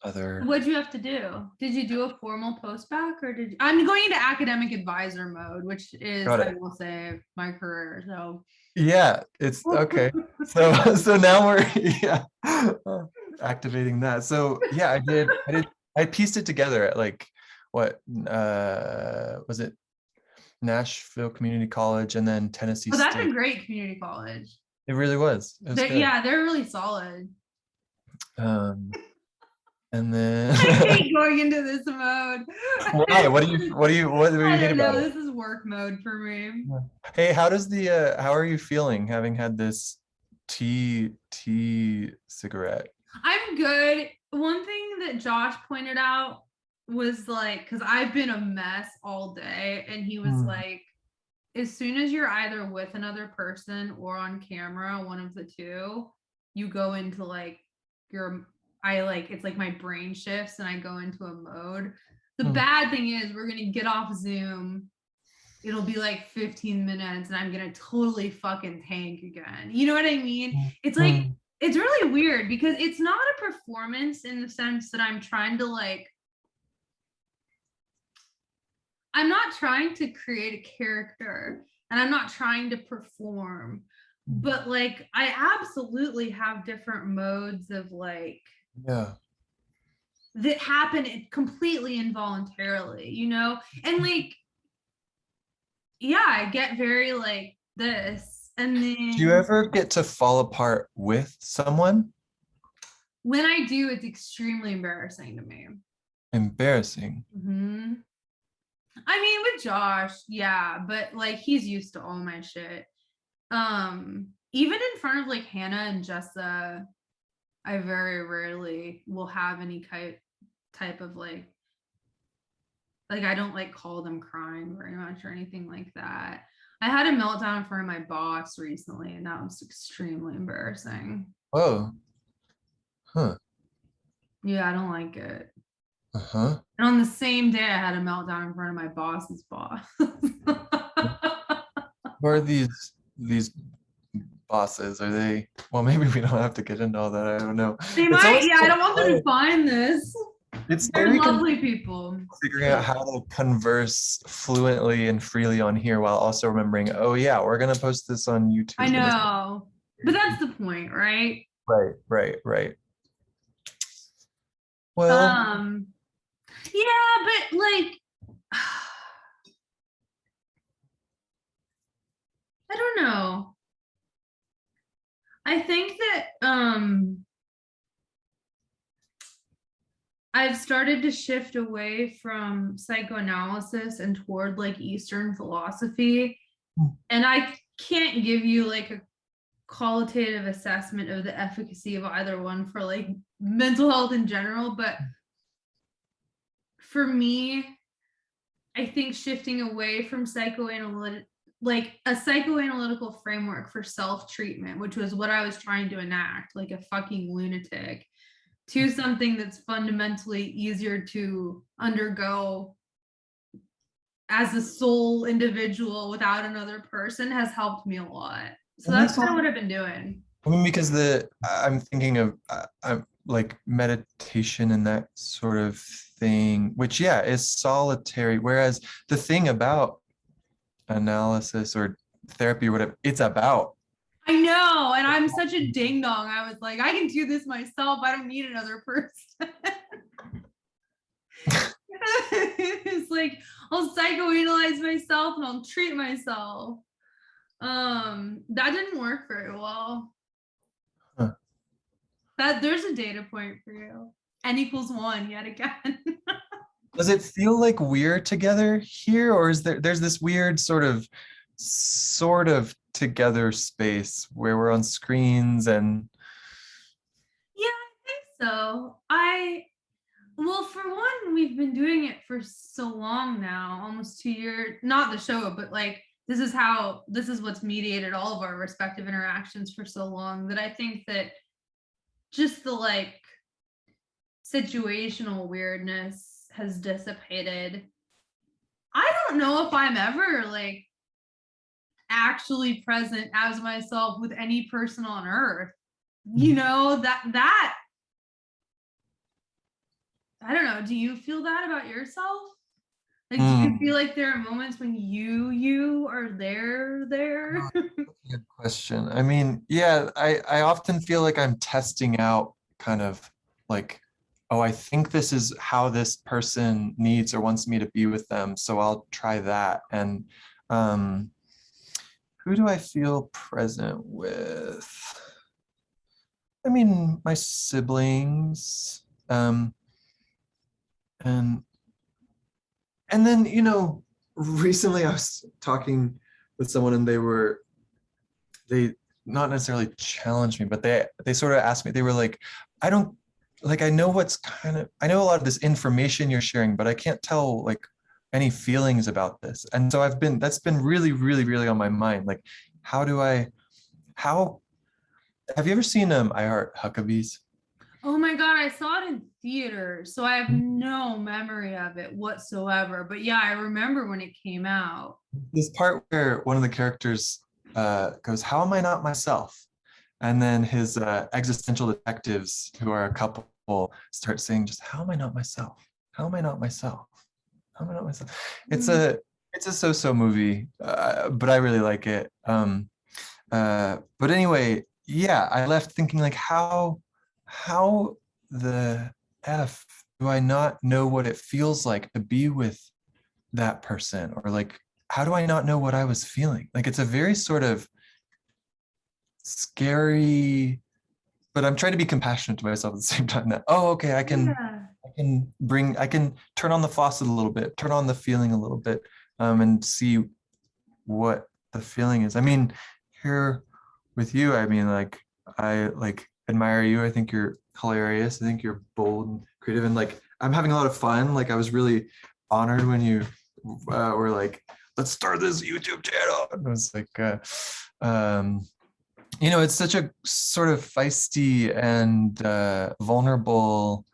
other. What'd you have to do? Did you do a formal post-bac, or I'm going into academic advisor mode, which is, I will say, my career. So yeah, it's okay. So now we're activating that. So yeah, I pieced it together at like what was it, Nashville Community College and then Tennessee Oh, that's a State. great community college. It really was. It was good. Yeah, they're really solid. And then I hate going into this mode. why? What do you I hate don't know. about it? This is work mode for me. Hey, how are you feeling having had this tea cigarette? I'm good. One thing that Josh pointed out was like, because I've been a mess all day, and he was like, as soon as you're either with another person or on camera, one of the two, you go into like it's like my brain shifts and I go into a mode. The bad thing is we're gonna get off Zoom. It'll be like 15 minutes and I'm gonna totally fucking tank again. You know what I mean? It's like, it's really weird because it's not a performance in the sense that I'm trying to like, I'm not trying to create a character and I'm not trying to perform, but like I absolutely have different modes of like, that happen completely involuntarily, you know? And like, yeah, I get very like this. And then Do you ever get to fall apart with someone? when I do, it's extremely embarrassing to me. Embarrassing. I mean, with Josh, yeah, but like he's used to all my shit. Even in front of like Hannah and Jessa, I very rarely will have any type of like I don't like call them crying very much or anything like that. I had a meltdown in front of my boss recently, and that was extremely embarrassing. Oh. Huh. Yeah, I don't like it. Uh-huh. And on the same day, I had a meltdown in front of my boss's boss. Who are these bosses? Are they, well, maybe we don't have to get into all that. I don't know. They might, yeah, I don't want them to find this. It's They're very lovely people. figuring out how to converse fluently and freely on here while also remembering, oh yeah, we're gonna post this on YouTube. I know, but that's the point, right? Right. Well, yeah, but like I don't know. I think that I've started to shift away from psychoanalysis and toward like Eastern philosophy. And I can't give you like a qualitative assessment of the efficacy of either one for like mental health in general, but for me, I think shifting away from like a psychoanalytical framework for self-treatment, which was what I was trying to enact, like a fucking lunatic, to something that's fundamentally easier to undergo as a sole individual without another person has helped me a lot. So that's kind of what I've been doing. I mean, because I'm thinking of I'm like meditation and that sort of thing, which yeah, is solitary. Whereas the thing about analysis or therapy or whatever, it's about. I know, and I'm such a ding dong. I was like, I can do this myself. I don't need another person. It's like I'll psychoanalyze myself and I'll treat myself. That didn't work very well. That there's a data point for you. N=1 yet again. Does it feel like we're together here, or is there's this weird sort of together space where we're on screens and Yeah, I think so. Well, for one, we've been doing it for so long now, almost 2 years, not the show, but like this is what's mediated all of our respective interactions for so long, that I think that just the like situational weirdness has dissipated. I don't know if I'm ever like actually present as myself with any person on earth. You know, that I don't know. Do you feel that about yourself? Like, do you feel like there are moments when you are there? Good question. I mean, yeah, I often feel like I'm testing out kind of like oh, I think this is how this person needs or wants me to be with them, so I'll try that. And um, who do I feel present with? I mean, my siblings, and and then, recently I was talking with someone, and they not necessarily challenged me, but they sort of asked me, they were like, I don't like, I know a lot of this information you're sharing, but I can't tell like any feelings about this. And so that's been really, really, really on my mind. Like, how do I, how, have you ever seen I Heart Huckabees? Oh my God, I saw it in theaters, so I have no memory of it whatsoever. But yeah, I remember when it came out. This part where one of the characters goes, how am I not myself? And then his existential detectives, who are a couple, start saying, just how am I not myself? How am I not myself? How am I not myself? It's a so-so movie, but I really like it. But anyway, yeah, I left thinking like, how the F do I not know what it feels like to be with that person? Or like, how do I not know what I was feeling? Like, it's a very sort of scary, but I'm trying to be compassionate to myself at the same time, that, oh, okay, Yeah. I can turn on the faucet a little bit, turn on the feeling a little bit, and see what the feeling is. I mean, here with you, I mean, like, I like admire you. I think you're hilarious. I think you're bold and creative, and like, I'm having a lot of fun. Like, I was really honored when you were like, let's start this YouTube channel. And I was like, it's such a sort of feisty and vulnerable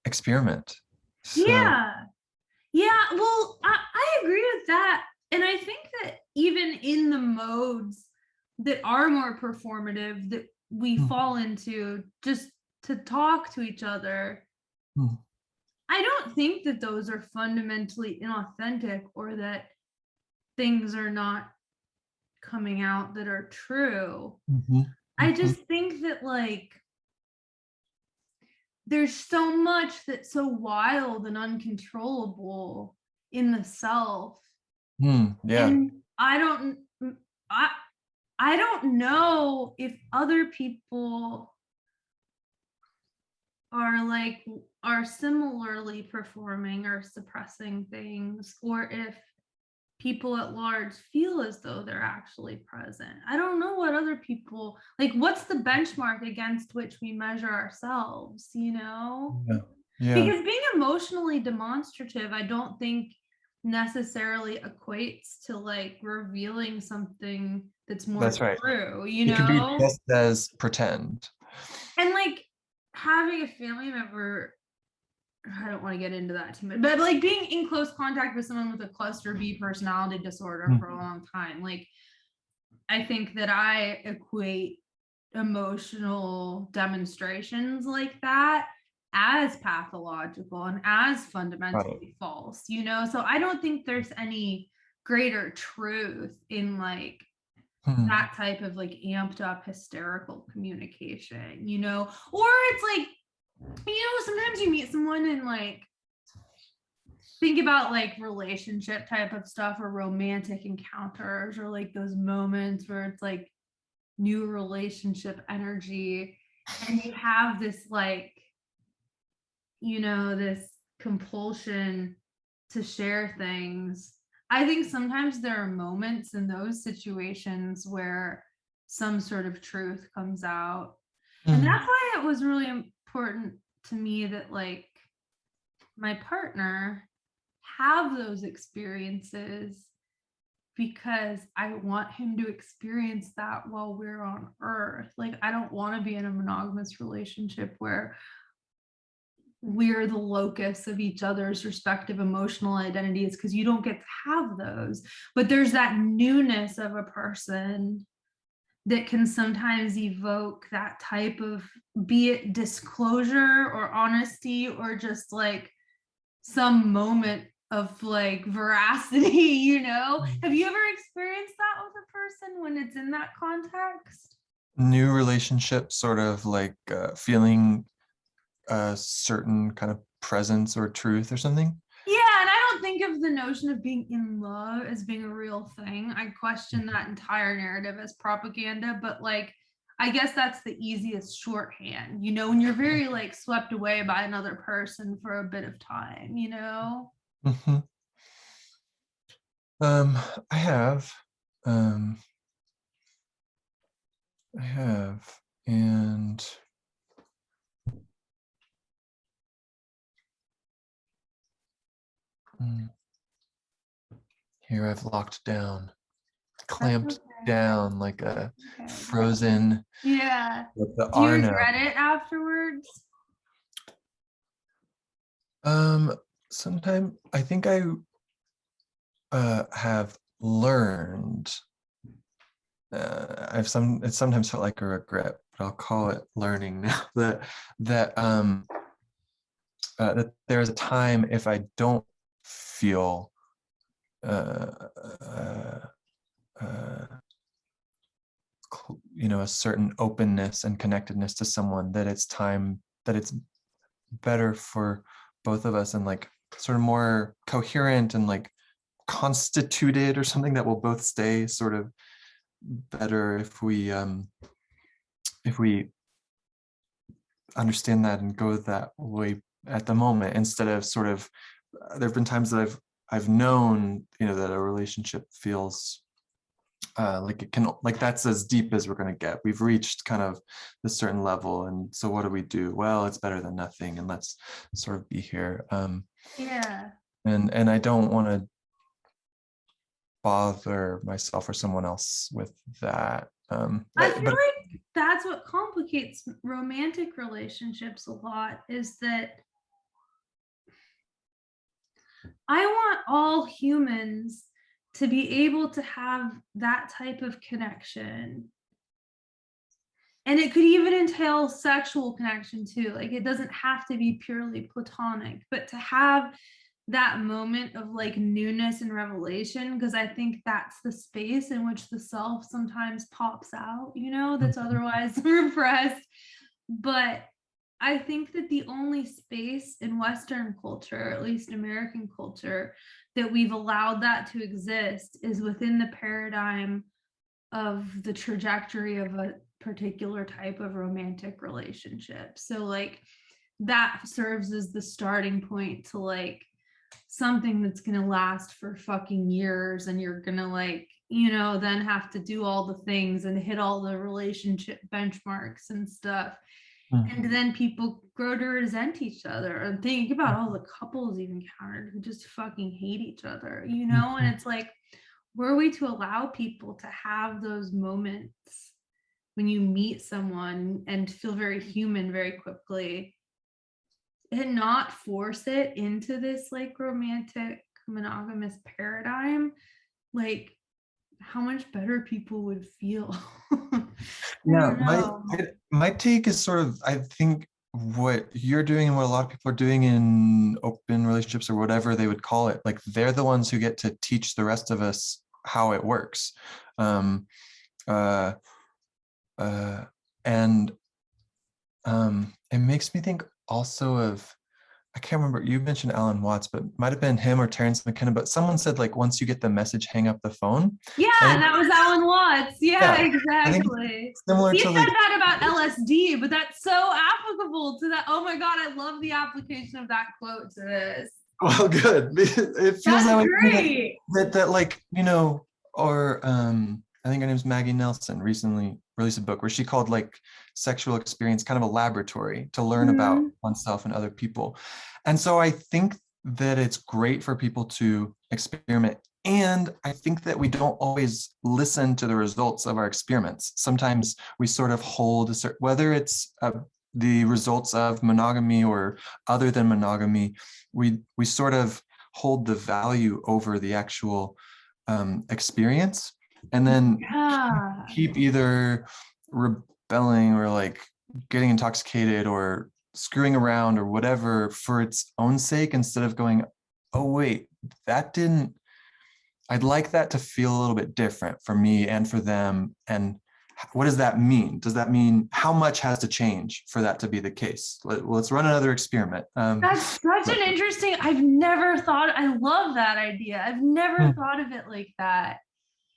experiment. So, Yeah. Yeah. Well, I agree with that. And I think that even in the modes that are more performative that we hmm, fall into just to talk to each other, hmm, I don't think that those are fundamentally inauthentic or that things are not coming out that are true. mhm, I mhm. just think that like there's so much that's so wild and uncontrollable in the self. Yeah, And I I don't know if other people are like are similarly performing or suppressing things, or if people at large feel as though they're actually present. I don't know what other people like, what's the benchmark against which we measure ourselves, you know? yeah, yeah. Because being emotionally demonstrative, I don't think necessarily equates to like revealing something that's more That's right. true, you It can be know? just as pretend. And like having a family member, I don't want to get into that too much, but like being in close contact with someone with a cluster B personality disorder for a Mhm. long time, like I think that I equate emotional demonstrations like that as pathological and as Got it. fundamentally false, you know? So I don't think there's any greater truth in like Hmm. that type of like amped up hysterical communication, you know? Or it's like, sometimes you meet someone and like think about like relationship type of stuff or romantic encounters or like those moments where it's like new relationship energy and you have this like this compulsion to share things. I think sometimes there are moments in those situations where some sort of truth comes out, and Hmm. that's why it was really important to me that like my partner have those experiences, because I want him to experience that while we're on earth. Like, I don't want to be in a monogamous relationship where we're the locus of each other's respective emotional identities, because you don't get to have those. But there's that newness of a person that can sometimes evoke that type of, be it disclosure or honesty or just like some moment of like veracity, Have you ever experienced that with a person when it's in that context? New relationship, sort of like feeling a certain kind of presence or truth or something. Yeah, and I don't think of the notion of being in love as being a real thing. I question that entire narrative as propaganda, but like I guess that's the easiest shorthand, when you're very like swept away by another person for a bit of time, Mm-hmm. Um, I have, um, and here I've locked down, clamped down like a frozen. Yeah. Like the Do you Arno. regret it afterwards? Sometime I think I have learned. It's sometimes felt like a regret, but I'll call it learning now that there is a time if I don't feel uh, uh, uh, a certain openness and connectedness to someone, that it's better for both of us and like sort of more coherent and like constituted or something, that will both stay sort of better if we understand that and go that way at the moment, instead of sort of there have been times that I've known that a relationship feels like it can, like that's as deep as we're going to get. We've reached kind of this certain level, and so what do? Well, it's better than nothing, and let's sort of be here. Yeah. And I don't want to bother myself or someone else with that. I feel like that's what complicates romantic relationships a lot, is that I want all humans to be able to have that type of connection. And it could even entail sexual connection too. Like it doesn't have to be purely platonic, but to have that moment of like newness and revelation, because I think that's the space in which the self sometimes pops out, that's otherwise repressed. But I think that the only space in Western culture, at least American culture, that we've allowed that to exist is within the paradigm of the trajectory of a particular type of romantic relationship. So like that serves as the starting point to like something that's going to last for fucking years, and you're going to like then have to do all the things and hit all the relationship benchmarks and stuff. And then people grow to resent each other, and think about all the couples you've encountered who just fucking hate each other, and it's like, were we to allow people to have those moments when you meet someone and feel very human very quickly, and not force it into this like romantic monogamous paradigm, like how much better people would feel. Yeah, my take is sort of, I think what you're doing and what a lot of people are doing in open relationships or whatever they would call it, like they're the ones who get to teach the rest of us how it works. Um, uh, and it makes me think also of, I can't remember, you mentioned Alan Watts, but it might have been him or Terence McKenna, but someone said like, once you get the message, hang up the phone. Yeah, and that was Alan Watts. Yeah, exactly. Similar he to said like that about LSD, but that's so applicable to that. Oh my God, I love the application of that quote to this. Well, good. It feels That's that way. great. That like, or I think her name's Maggie Nelson, recently released a book where she called like sexual experience kind of a laboratory to learn about oneself and other people. And so I think that it's great for people to experiment. And I think that we don't always listen to the results of our experiments. Sometimes we sort of hold a certain, whether it's the results of monogamy or other than monogamy, we sort of hold the value over the actual experience, and then keep either rebelling or like getting intoxicated or screwing around or whatever for its own sake, instead of going, oh wait, I'd like that to feel a little bit different for me and for them, and what does that mean? Does that mean how much has to change for that to be the case? Let's run another experiment. That's such an interesting, I've never thought, I love that idea. I've never thought of it like that.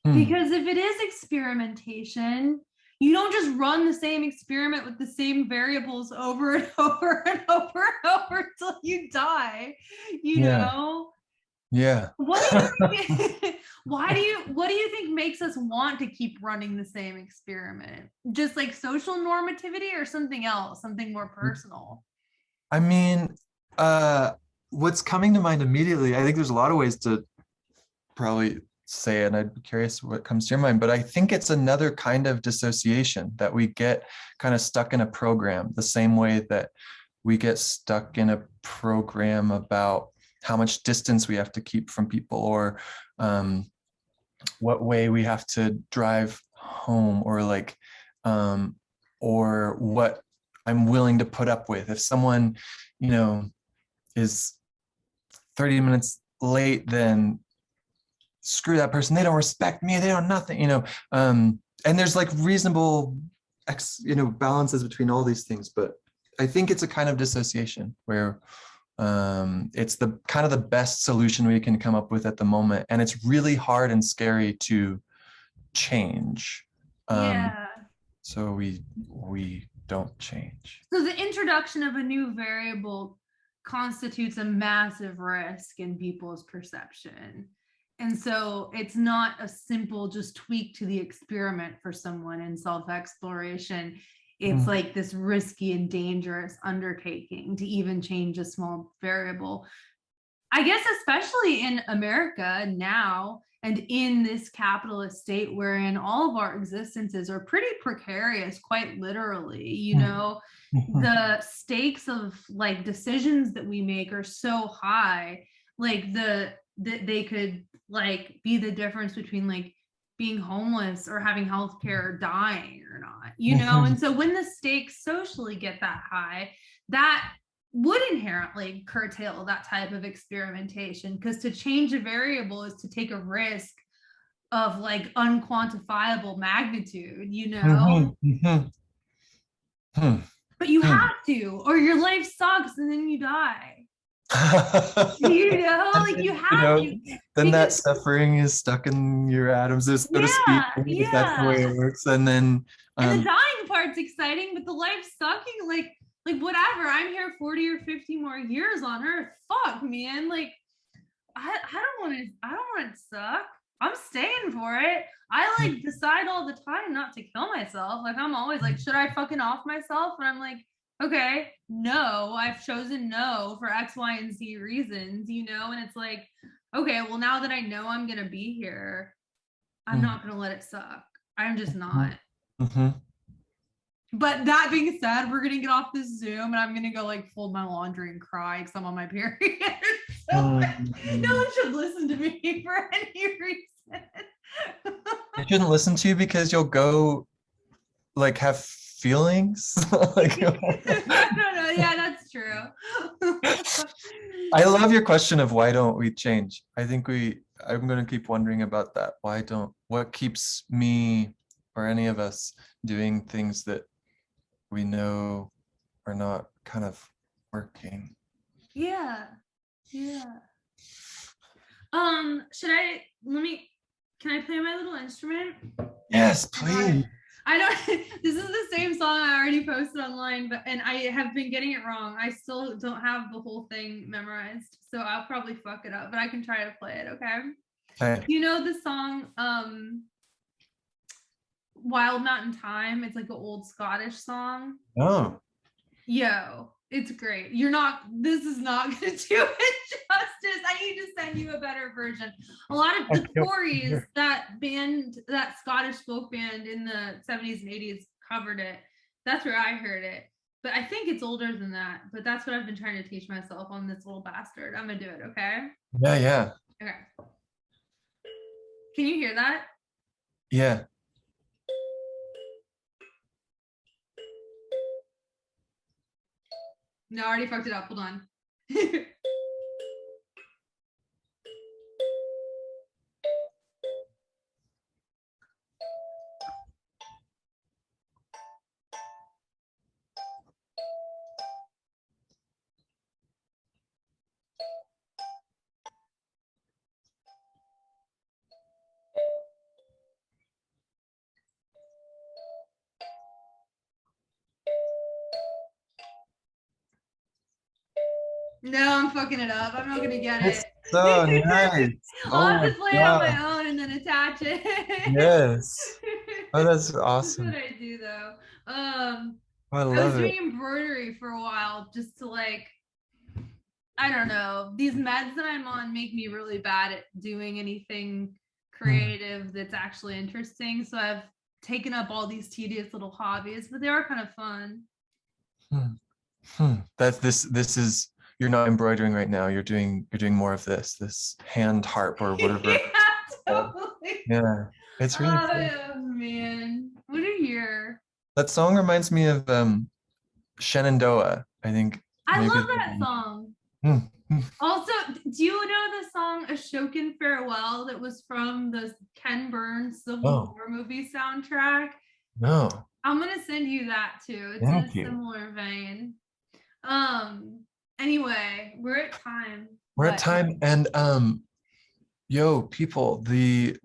Because if it is experimentation, you don't just run the same experiment with the same variables over and over and over and over until you die, you know? Yeah. What do you think, what do you think makes us want to keep running the same experiment? Just like social normativity or something else, something more personal? I mean, what's coming to mind immediately, I think there's a lot of ways to probably say it, and I'd be curious what comes to your mind, but I think it's another kind of dissociation that we get kind of stuck in a program, the same way that we get stuck in a program about how much distance we have to keep from people, or what way we have to drive home, or like, or what I'm willing to put up with. If someone, you know, is 30 minutes late, then screw that person. They don't respect me. They don't nothing, you know. And there's like reasonable, balances between all these things. But I think it's a kind of dissociation where it's the kind of the best solution we can come up with at the moment. And it's really hard and scary to change. Yeah. So we don't change. So the introduction of a new variable constitutes a massive risk in people's perception. And so it's not a simple just tweak to the experiment for someone in self-exploration. It's like this risky and dangerous undertaking to even change a small variable. I guess especially in America now, and in this capitalist state wherein all of our existences are pretty precarious, quite literally, you know, the stakes of like decisions that we make are so high, like they could like be the difference between like being homeless or having healthcare or dying or not, you know. And so when the stakes socially get that high, that would inherently curtail that type of experimentation, because to change a variable is to take a risk of like unquantifiable magnitude, you know. But you have to, or your life sucks and then you die. You know, like you have to. Then that suffering is stuck in your atoms, so to speak, if that's the way it works. And then and the dying part's exciting, but the life sucking, like whatever, I'm here 40 or 50 more years on earth. Fuck, man. Like I don't want to suck. I'm staying for it. I like decide all the time not to kill myself. Like I'm always like, should I fucking off myself? And I'm like, okay, no, I've chosen no for X, Y, and Z reasons, you know? And it's like, okay, well, now that I know I'm gonna be here, I'm not gonna let it suck. I'm just not. But that being said, we're gonna get off this Zoom and I'm gonna go like fold my laundry and cry because I'm on my period. So no one should listen to me for any reason. They shouldn't listen to you because you'll go like have feelings. Like, no, yeah, that's true. I love your question of why don't we change. I'm going to keep wondering about that. What keeps me or any of us doing things that we know are not kind of working? Yeah. Can I play my little instrument? Yes, please. I don't, this is the same song I already posted online, and I have been getting it wrong. I still don't have the whole thing memorized, so I'll probably fuck it up, but I can try to play it, okay? You know the song, Wild Mountain Thyme? It's like an old Scottish song. Oh. Yo, it's great. This is not going to do it justice. I need to send you a better version. A lot of the Tories, that Scottish folk band in the 70s and 80s, covered it. That's where I heard it. But I think it's older than that. But that's what I've been trying to teach myself on this little bastard. I'm going to do it, okay? Yeah. Okay. Can you hear that? Yeah. No, I already fucked it up. Hold on. No, I'm fucking it up. I'm not gonna get It's it. so nice. I'll Oh have my to play it on god. my own and then attach it. Yes. Oh, that's That's what awesome. I do though. I I was love it. doing embroidery for a while just to like, I don't know, these meds that I'm on make me really bad at doing anything creative that's actually interesting. So I've taken up all these tedious little hobbies, but they are kind of fun. That's this is you're not embroidering right now. You're doing more of this hand harp or whatever. Yeah, totally. Yeah. It's really cool. Oh man, what a year. That song reminds me of Shenandoah. I think I maybe. love that song. Hmm. Also, do you know the song Ashokan Farewell that was from the Ken Burns Civil War movie soundtrack? No. I'm gonna send you that too. It's Thank in a you. similar vein. Anyway, we're at time. We're at time, and yo, people, we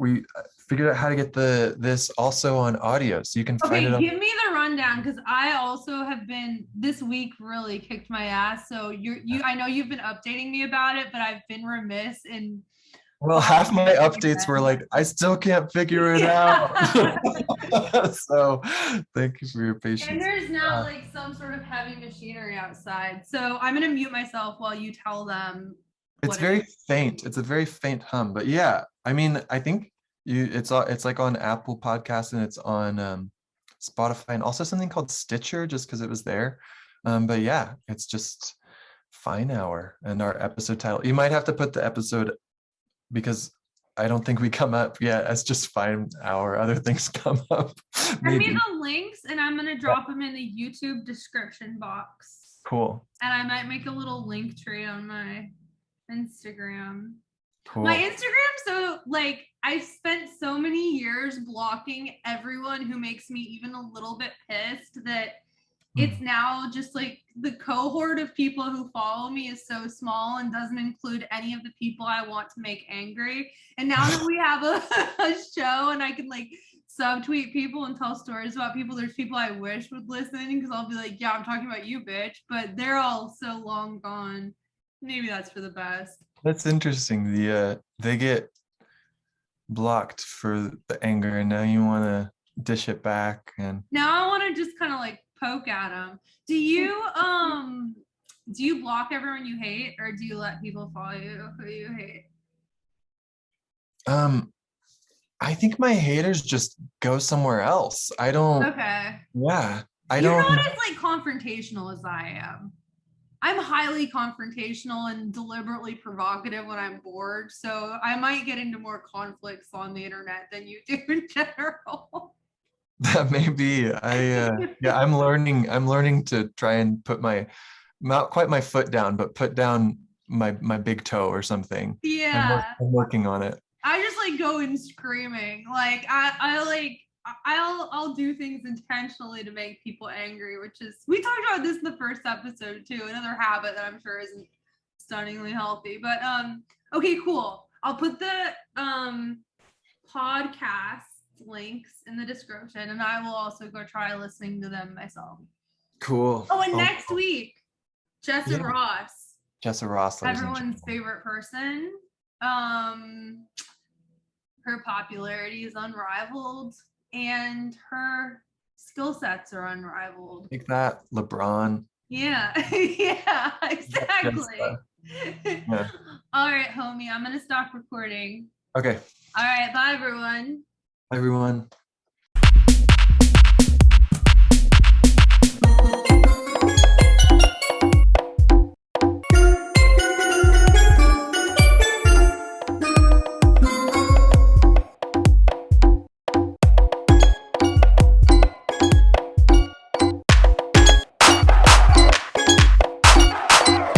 figured out how to get this also on audio, so you can find it Okay, on. give me the rundown because I also have been this week really kicked my ass. So I know you've been updating me about it, but I've been remiss in. Well, half my updates were like, I still can't figure it out. So thank you for your patience. And there's now like some sort of heavy machinery outside. So I'm gonna mute myself while you tell them. It's very faint. It's a very faint hum, but yeah, I mean, I think it's like on Apple Podcasts and it's on Spotify and also something called Stitcher, just because it was there. But yeah, it's just Fine Hour and our episode title. You might have to put the episode, because I don't think we come up yet as just Fine Hour. Other things come up. Send me the links and I'm going to drop them in the YouTube description box. Cool. And I might make a little link tree on my Instagram. Cool. My Instagram, so like I've spent so many years blocking everyone who makes me even a little bit pissed that it's now just like the cohort of people who follow me is so small and doesn't include any of the people I want to make angry. And now that we have a show and I can like subtweet people and tell stories about people, there's people I wish would listen because I'll be like, yeah, I'm talking about you, bitch. But they're all so long gone. Maybe that's for the best. That's interesting. They get blocked for the anger and now you want to dish it back. And now I want to just kind of like poke at them. Do you block everyone you hate, or do you let people follow you who you hate? I think my haters just go somewhere else. I don't. Okay. Yeah, You're not as like confrontational as I am. I'm highly confrontational and deliberately provocative when I'm bored, so I might get into more conflicts on the internet than you do in general. That may be. I'm learning to try and put not quite my foot down, but put down my big toe or something. Yeah. I'm working on it. I just like go in screaming. Like I'll do things intentionally to make people angry, which is, we talked about this in the first episode too, another habit that I'm sure isn't stunningly healthy. But okay, cool. I'll put the podcast links in the description and I will also go try listening to them myself. Cool. Oh, and next week, Jessa Ross. Jessa Ross, everyone's favorite person. Her popularity is unrivaled and her skill sets are unrivaled. Like that, LeBron. Yeah, yeah, exactly. Yeah. All right, homie, I'm gonna stop recording. Okay. All right, bye everyone. Bye everyone.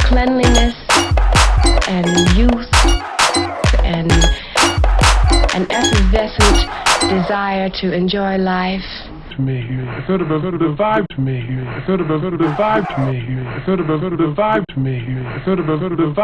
Cleanliness and youth and an effervescent desire to enjoy life. To me, a sort of a vibe to me, a sort of a vibe to me, a sort of a vibe to me, a sort of a vibe